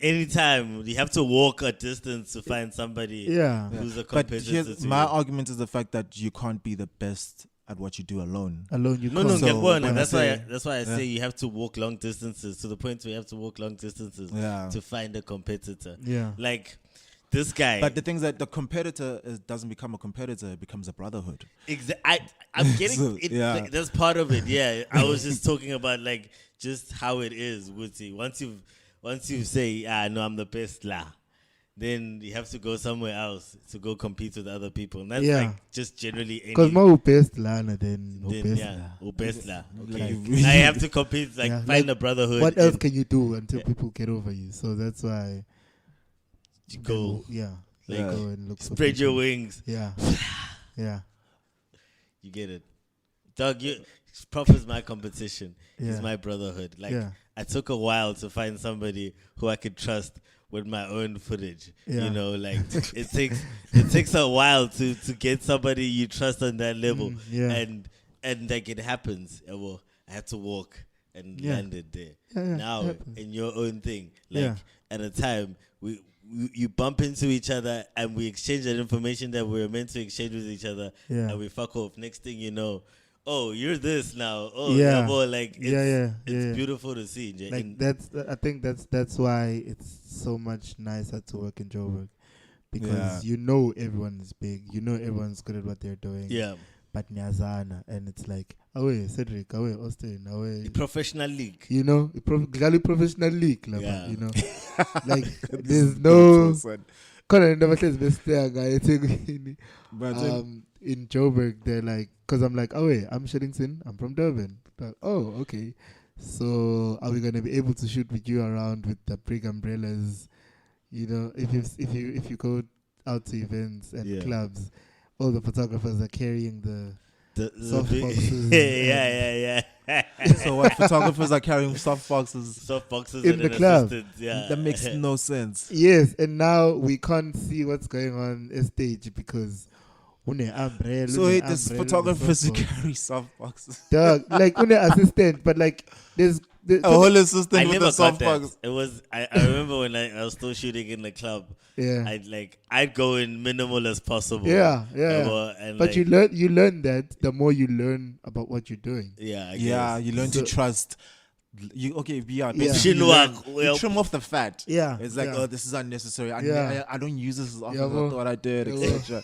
any time you have to walk a distance to find somebody Yeah. who's a But competitor. here's to my you. argument is the fact that you can't be the best at what you do alone. Alone you No, can't. So ngiyabona. when I That's why. say- That's why I Yeah. say you have to walk long distances, to the point where you have to walk long distances Yeah. to find a competitor. Yeah. Like this guy. But the thing is that the competitor doesn't become a competitor; it becomes a brotherhood. I'm getting So, it. yeah. Like, that's part of it. Yeah, I was just talking about like just how it is. Woodsy. Once you say, no, I'm the best lah, then you have to go somewhere else to go compete with other people, and that's Yeah. like just generally any. Because my best lana then Then, best yeah, la. best lah. Like, Okay. you- Now you have to compete, like Yeah, find like, a brotherhood. What else and can you do until Yeah. people get over you? So that's why you go Yeah. Like, Yeah. Go and look for spread your people. wings? Yeah. Yeah. You get it, Doug. Prof is my competition. Yeah. He's my brotherhood. Like Yeah. I took a while to find somebody who I could trust with my own footage. Yeah. You know, like it takes a while to get somebody you trust on that level. Yeah. And like it happens. Well, I had to walk and Yeah. landed there. Yeah, Now it happens. in your own thing, like Yeah. at a time you bump into each other and we exchange that information that we were meant to exchange with each other, Yeah. and we fuck off. Next thing you know, oh, you're this now. Oh, Yeah. yeah, boy, like it's, Yeah. it's beautiful to see. Nje. Like I think that's why it's so much nicer to work in Joburg, because you know everyone is big, you know everyone's good at what they're doing. Yeah, But nyazana, and it's like away Cedric, away Austin, away. the professional league. You know, professional league, like, Yeah. you know, like there's no. Khona never says best guy in Joburg. They're like, because I'm like, oh wait, I'm Shellingson, I'm from Durban. Like, oh, okay. So are we gonna be able to shoot with you around with the big umbrellas? You know, if you go out to events and Yeah. clubs, all the photographers are carrying the soft big- boxes. yeah. So what? Photographers are carrying soft boxes. Soft boxes In and the an club. assistant. Yeah, That makes no sense. Yes, and now we can't see what's going on stage because une umbrella. So une there's umbrella, photographers who soft box. carry soft boxes. Dog, like une assistant, but like there's A whole assistant I with never a soft got that. box. It was. I remember when I was still shooting in the club. yeah. I'd go in minimal as possible. Yeah. And But like, you learn that the more you learn about what you're doing. yeah, I Yeah, guess. you learn to So- trust. Basically Yeah. you trim off the fat. Yeah. It's like, yeah. oh, this is unnecessary. Yeah. I don't use this as often Yeah, as I well. thought I did, Yeah, well. etc.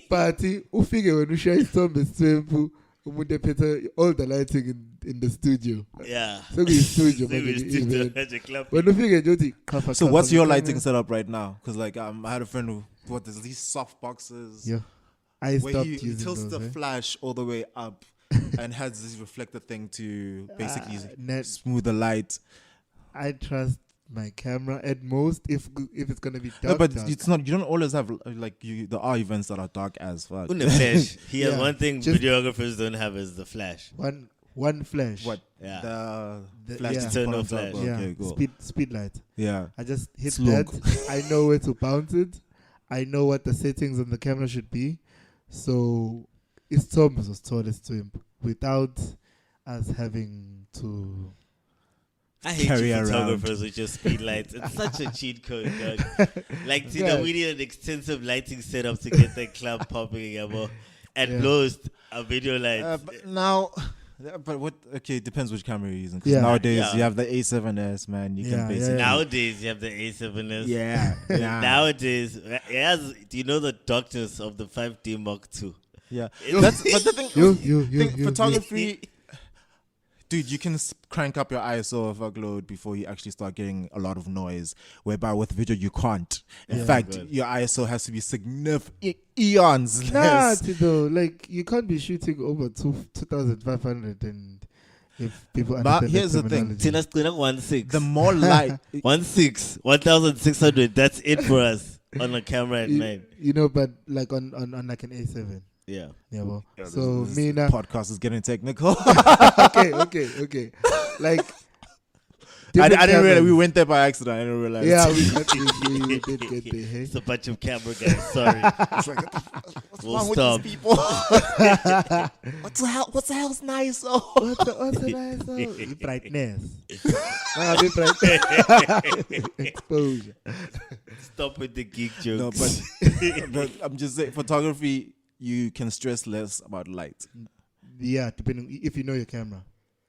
But ufike when ushiya isithombe sithembu umuntu ephethe all the lighting in the studio. Yeah. Sekuyi-studio Sekuyi manje le studio, event. manje club. When ufike nje uthi qhafa So qhafa what's your ngekamera. lighting setup right now? Because like I had a friend who what there's these soft boxes. Yeah. I Where stopped he using tilts those. the flash all the way up and has this reflector thing to basically net- smooth the light. I trust my camera at most if it's gonna be dark. No, but dark. it's not. You don't always have there are events that are dark as fuck. On the flash, he has Yeah, one thing just- videographers don't have is the flash. one flash. What? Yeah. The The- flash yeah. to put on Internal top. flash. Yeah, Okay, cool. speed light. Yeah. I just hit Slug. that. I know where to bounce it. I know what the settings on the camera should be. So it's Thomas was tallest to him without us having to. I hate Carry you around. photographers with your speed lights. It's such a cheat code, dog. Like, Yeah. we need an extensive lighting setup to get the club popping, yabo. At Yeah. most, a video light. But now, but what? Okay, it depends which camera you're using. 'Cause Yeah. nowadays Yeah. you have the A7S, man. You Yeah, can basically. Nowadays, you have the A7S. Yeah. Yeah. Nowadays, do you know the darkness of the 5D Mark II? Yeah. That's but the thing. You. Photography. Dude, you can crank up your ISO of upload before you actually start getting a lot of noise. Whereby with video you can't. In Yeah, fact, good. your ISO has to be significant eons Nah, less. though, like you can't be shooting over 2,500 and if people But understand here's that the thing. terminology. Tina Squina 1.6. The more light, 1.6, 1,600. That's it for us on a camera at night. You know, but like on like an A7. Yeah. Yeah, well. Yeah, So this me now. podcast is getting technical. okay. Like I different didn't realize we cameras. went there by accident. I didn't realize. Yeah, we did get there. Hey? It's a bunch of camera guys. Sorry. It's like, what's We'll wrong stop. with these people? What's the hell's nice? Oh, What's the nice brightness? Brightness. Exposure. Stop with the geek no, jokes. but I'm just saying, photography, you can stress less about light. Yeah, depending if you know your camera.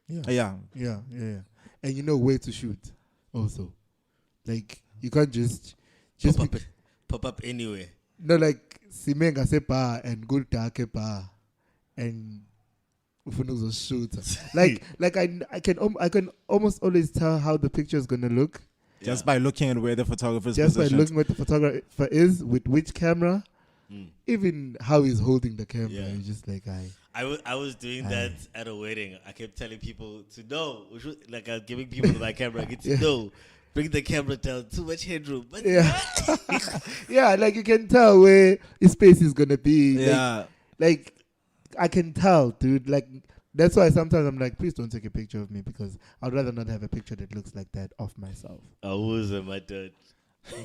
Yeah. Yeah. And you know where to shoot also. Like you can't just Pop up anywhere. no, like simenga se bar and go dark bar and ufuna shoot. Like I can almost always tell how the picture is gonna look Just by looking at where the photographer's just by positioned. looking what the photographer is with which camera, even how he's holding the camera. Yeah. It's just like I was doing that at a wedding. I kept telling people to know. Like I was giving people my camera. I get to know. Bring the camera down. Too much headroom. But yeah, yeah. Like you can tell where his space is gonna be. Yeah. Like I can tell, dude. Like that's why sometimes I'm like, please don't take a picture of me because I'd rather not have a picture that looks like that of myself. I was my dad.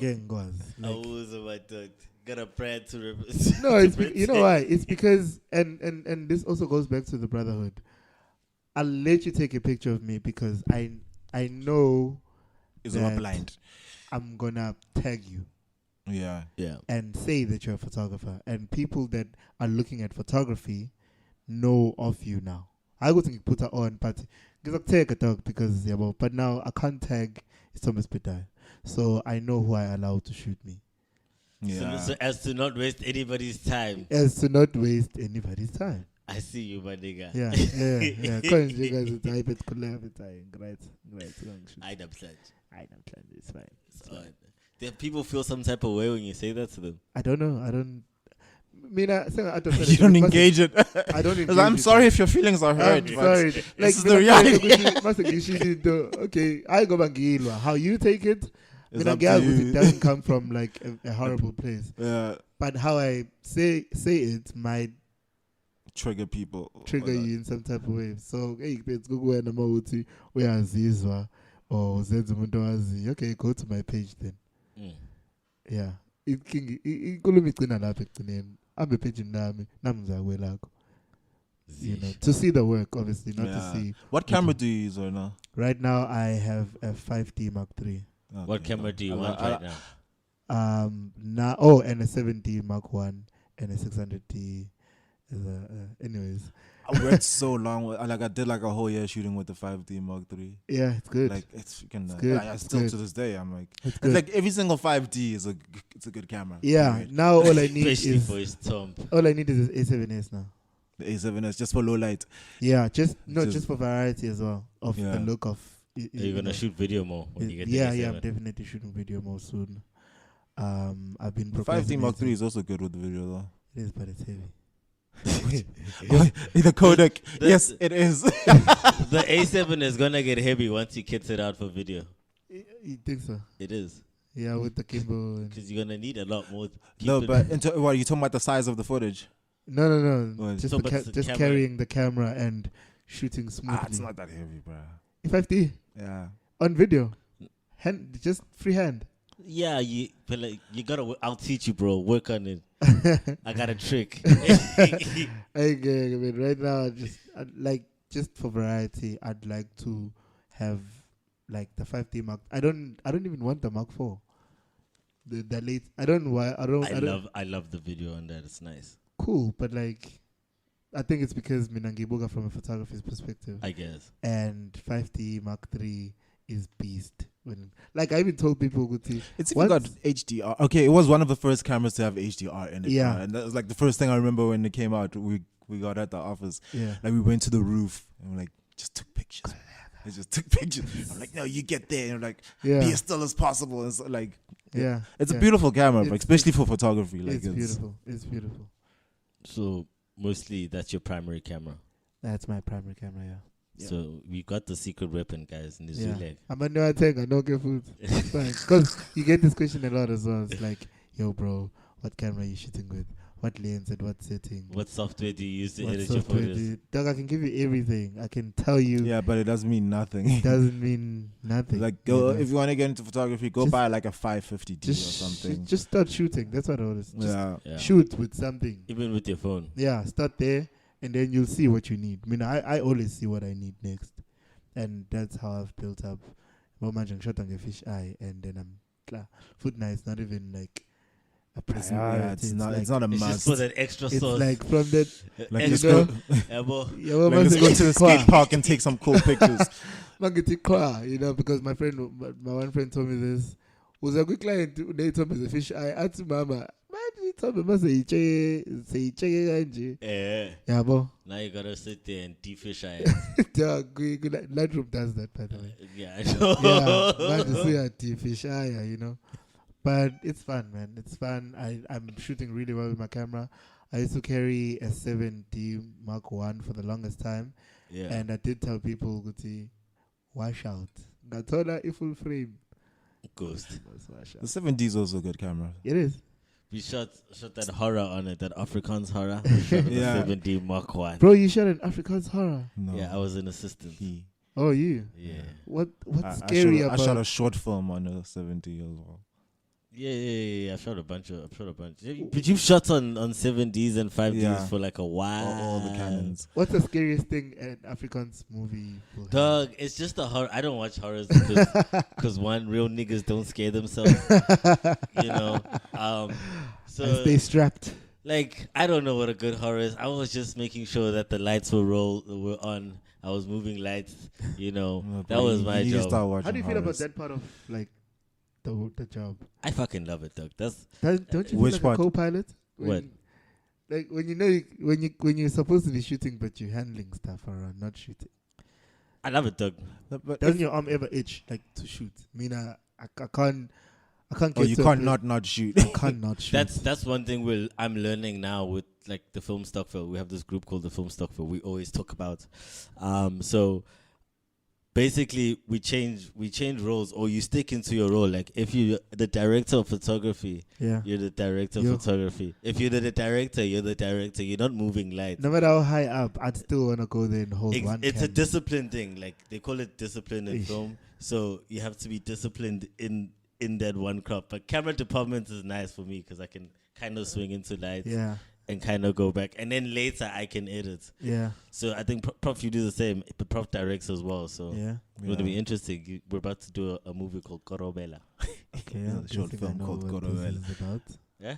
Gang goes. I Like, was my dad. Got a brand to represent. no, it's you know why? It's because and this also goes back to the brotherhood. I'll let you take a picture of me because I know It's all that blind. I'm gonna tag you Yeah. Yeah. and say that you're a photographer, and people that are looking at photography know of you now. I go think put her on, but because I take a dog because but now I can't tag Thomas Pedai, so I know who I allow to shoot me. Yeah. So as to not waste anybody's time. As to not waste anybody's time. I see you, my nigga. Yeah. Because you guys will type it, could have it, great. I don't pledge. It's fine. So, do people feel some type of way when you say that to them? I don't know. I don't. You don't engage it. I don't engage I'm it. sorry if your feelings are hurt. I'm but sorry. This is the reality. Okay, I go back. How you take it? It's up to you. It doesn't come from like a horrible place. Yeah. But how I say it might Trigger people. trigger you in some type of way. So hey, let's go and uyazizwa or zenza umuntu owaziyo. Okay, go to my page then. Yeah. Inkulumo igcina lapha ekugcineni. Ambe page nami ngizakwelakho. You know, to see the work, obviously, not to see. What camera do you use right now? Right now, I have a 5D Mark III. What camera do you want right now? And a 7D Mark 1 and a 600D. Anyways, I worked so long. I did like a whole year shooting with the 5D Mark III. yeah, it's good. Like it's freaking. good, I it's still good. to this day I'm like, It's it's good. like every single 5D is it's a good camera. Yeah, Right? now all I need Especially is for his thumb. A7S now. The A7S just for low light. Yeah, just Just- for variety as well of Yeah. the look of. Are you gonna shoot video more when you get Yeah, the I'm A7? definitely shooting video more soon. I've been The 5D Mark III procrastinating. is also good with the video though. It is, but it's heavy. The codec. The- Yes, it is. The A7 is gonna get heavy once you kit it out for video. You think so? It is Yeah, with the gimbal. because you're gonna need a lot more. No, keep but it- what are you talking about? The size of the footage? No. What? Just So, but the just camera- carrying the camera and shooting smoothly. It's not that heavy, bro. 5D Yeah. on video, just freehand. yeah, but like, you gotta. I'll teach you, bro. Work on it. I got a trick. Okay, I mean, right now, just for variety, I'd like to have like the 5D Mark. I don't even want the Mark 4. The late. I don't why. I don't. I love the video on that. It's nice. Cool, but like, I think it's because Minangibuga from a photographer's perspective, I guess. and 5D Mark 3 is beast. When like I even told people, Guti, It's even got HDR. Okay, it was one of the first cameras to have HDR in it. Yeah. And that was like the first thing I remember when it came out. We got at the office. yeah, Like we went to the roof and we're like, just took pictures. I just took pictures. I'm like, no, you get there. And like, yeah, be as still as possible. And so, like, yeah. it's yeah. a beautiful camera, bro, It's- especially for photography. Like, It's beautiful. It's beautiful. So mostly that's your primary camera. That's my primary camera. Yeah. Yeah. So we got the secret weapon, guys, in this Yeah. leg. I'm a no attack. I don't get food. It's fine. Because you get this question a lot as well. It's like, yo, bro, what camera are you shooting with? What lens and what setting? What software do you use to What edit your software photos? do you- Dog, I can give you everything. I can tell you. Yeah, but it doesn't mean nothing. It doesn't mean nothing. Like, go You know? if you want to get into photography, go Just- buy like a 550D or just something. just start shooting. That's what I always just Yeah. Yeah. shoot with something. Even with your phone. Yeah, start there, and then you'll see what you need. I mean, I always see what I need next, and that's how I've built up. Moment shot on a fish eye, and then I'm clear. Food now is not even like a pressing Yeah, priority. it's not. Like, It's not a It's must. just for that extra It's sauce. like from that. Like, And let's you know, go. Yeah, boy. Yeah, Like, let's go to the skate park and take some cool pictures. You know, because my one friend told me this. Was a good client. They told me the fish eye. I asked mama, man, he told me, must say Yeah. yeah, bo. Now you gotta sit there and defish eye. Lightroom does that, by the way. Yeah, I know. Yeah, man, to see a fish eye, you know. But it's fun, man. It's fun. I'm shooting really well with my camera. I used to carry a 7D Mark 1 for the longest time. Yeah. And I did tell people, Guti, wash out. Gatona full frame. Ghost. Wash The out. 7D is also a good camera. It is. We shot that horror on it, that Afrikaans horror. We shot the Yeah. 7D Mark 1. Bro, you shot an Afrikaans horror. No. Yeah, I was an assistant. He. Oh, you? Yeah. What's I scary shot, about I shot a short film on a 7D as well. Yeah. I shot a bunch. But you've shot on 7Ds and 5Ds Yeah. for like a while. All the cannons. what's the scariest thing an Afrikaans movie will have? Dog, it's just a horror. I don't watch horrors because one, real niggas don't scare themselves. You know. So And stay strapped. like I don't know what a good horror is. I was just making sure that the lights were on. I was moving lights. You know, No, that but was you my need to job. start watching How do you feel about horrors. that part of like the job? I fucking love it, dog. That's Don't you Which feel like part? a co-pilot? What? Like when you know when you're supposed to be shooting but you're handling stuff around, not shooting. I love it, dog. But Doesn't your arm ever itch like to shoot? I mean, I can't get. oh, you to a can't place- not shoot. I can't not shoot. That's one thing I'm learning now with like the film Stockville. We have this group called the Film Stockville. We always talk about. So basically, we change roles, or you stick into your role. Like if you're the director of photography, yeah. you're the director of Yo. photography. If you're the director, you're the director. You're not moving lights. No matter how high up, I'd still wanna go there and hold one. It's a camera. discipline thing. Like they call it discipline in Ish. film. So you have to be disciplined in that one crop. But camera department is nice for me because I can kind of swing into lights Yeah, and kind of go back, and then later I can edit. yeah, So I think Prof, you do the same, but Prof directs as well. So yeah. it's going to be interesting. We're about to do a movie called Korobela. Okay, Yeah, I'm the short guessing I film know called what Gorobela. this is about. Yeah,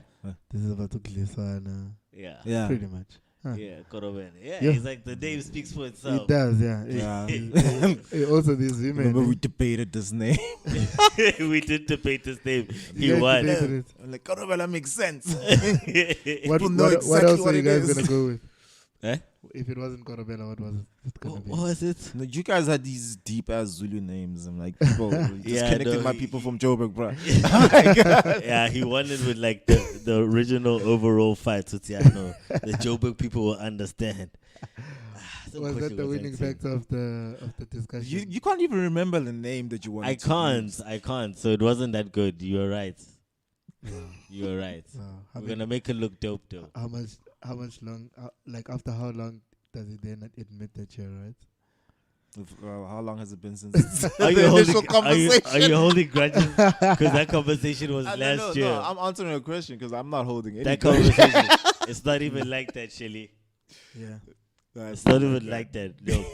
This is about Ukliswana. yeah, Yeah. Pretty much. Huh. yeah, Korobela. Yeah, Yeah. it's like the name speaks for itself. It does, yeah. Yeah. Also, these women. Remember we debated this name. We did debate this name. You He guys won. debated it. I'm like, Korobela makes sense. What, People know what exactly else what are you it guys is. gonna go with? Eh? If it wasn't Korobela, what was it gonna be? What was it? No, you guys had these deep ass Zulu names. I'm like, people just Yeah, connected no, my he- people from Joburg, bro. I'm like, Yeah, he won it with like the original overall fight. So yeah, no, the Joburg people will understand. Some Was question that the was winning answered. factor of the discussion? you can't even remember the name that you wanted. I can't. So it wasn't that good. You were right. You were right. How, We're gonna make it look dope, though. how much long? Like after how long does it then admit that you're right? How long has it been since Are the you initial holding? Are you conversation? holding grudges? Because that conversation was last no, year. no, I'm answering a question because I'm not holding any. That conversation, it's not even like that, Shelly. Yeah. It's not even like that. No.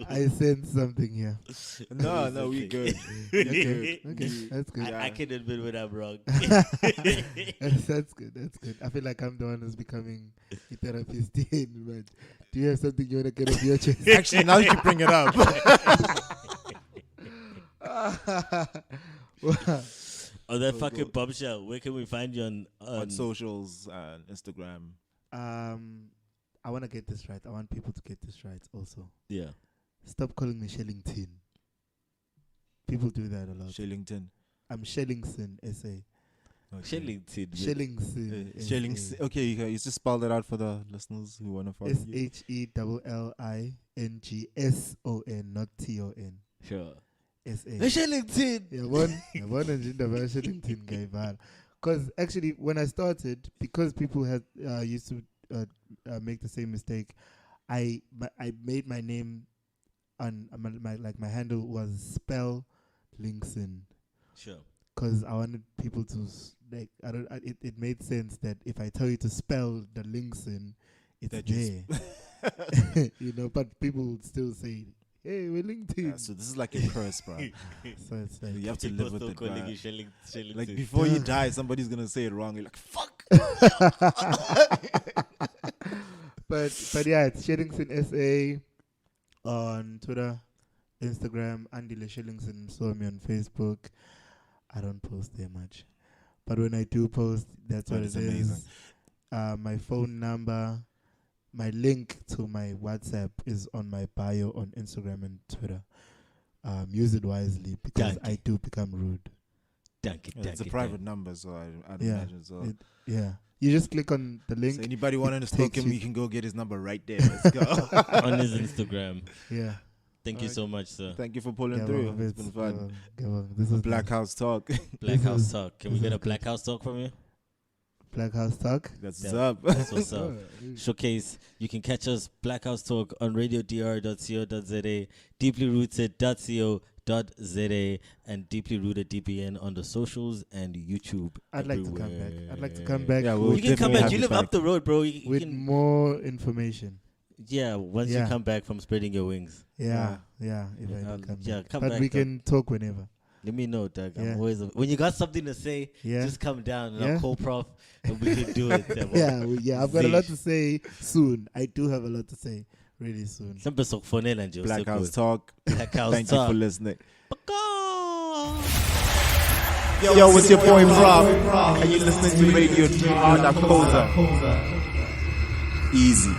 I sense something here. No, we good. Okay, that's good. I can admit when I'm wrong. That's good. That's good. I feel like I'm the one who's becoming a therapist. But do you have something you want to get off your chest? Actually, now you bring it up. On that fucking bombshell, where can we find you On socials and Instagram. I want to get this right. I want people to get this right also. Yeah. Stop calling me Shellington. People do that a lot. Shellington. I'm Shellingson, SA. Okay. Shellington. Shellingson. Shellingson. Okay, you just spell that out for the listeners who want to follow you. SHELLINGSON, not TON. Sure. SA. Shellington. Yeah, one Shellington guy, man. Because actually, when I started, because people had used to make the same mistake, I made my name on my handle was spell Linkson. Sure. Because I wanted people to it made sense that if I tell you to spell the Linkson, it's That there. But people would still say, "Hey, we're LinkedIn." Yeah, so this is like a curse, bro. So it's like, You have to People live with still it, calling bro. you Shellington. Like before you die, somebody's gonna say it wrong. You're like, fuck. but yeah, it's Shellingson SA on Twitter, Instagram, Andile Shellingson Msomi on Facebook. I don't post there much, but when I do post, that's That what is it amazing. is. My phone number, my link to my WhatsApp is on my bio on Instagram and Twitter. Use it wisely because Thank you. I do become rude. It's a private number, so I'd Yeah, imagine so. Yeah, you just click on the link. So anybody wanting to takes stalk him, you- you can go get his number right there. Let's go. On his Instagram. Yeah. Thank you so much, sir. Thank you for pulling Yeah, through. well, It's been fun. This is Black House Talk. Black House is- Talk. Can we this get is a Black House Talk from you? Black House Talk. That's Yeah. what's up. That's what's up. Showcase. You can catch us Black House Talk on RadioDR.co.za, deeplyrooted.co.za, and Deeply Rooted DPN on the socials and YouTube. I'd like to come back. everywhere. I'd like to come back Yeah, we'll You can come definitely back. have You you live back. up the road, bro. You with can, more information. yeah, once you Yeah. come back from spreading your wings. Yeah. If I do come Yeah, back. come But back. we dog. can talk whenever. Let me know, Doug. Yeah. I'm always when you got something to say, Yeah. just come down and Yeah. I'll call Prof and we can do it. I've got a lot to say soon. I do have a lot to say really soon. Some so phonela nje, Black so House good. Talk. Black House Thank you Talk. for listening. Baka! Yo, it's your boy Rob, and you're listening to Radio DR. Easy.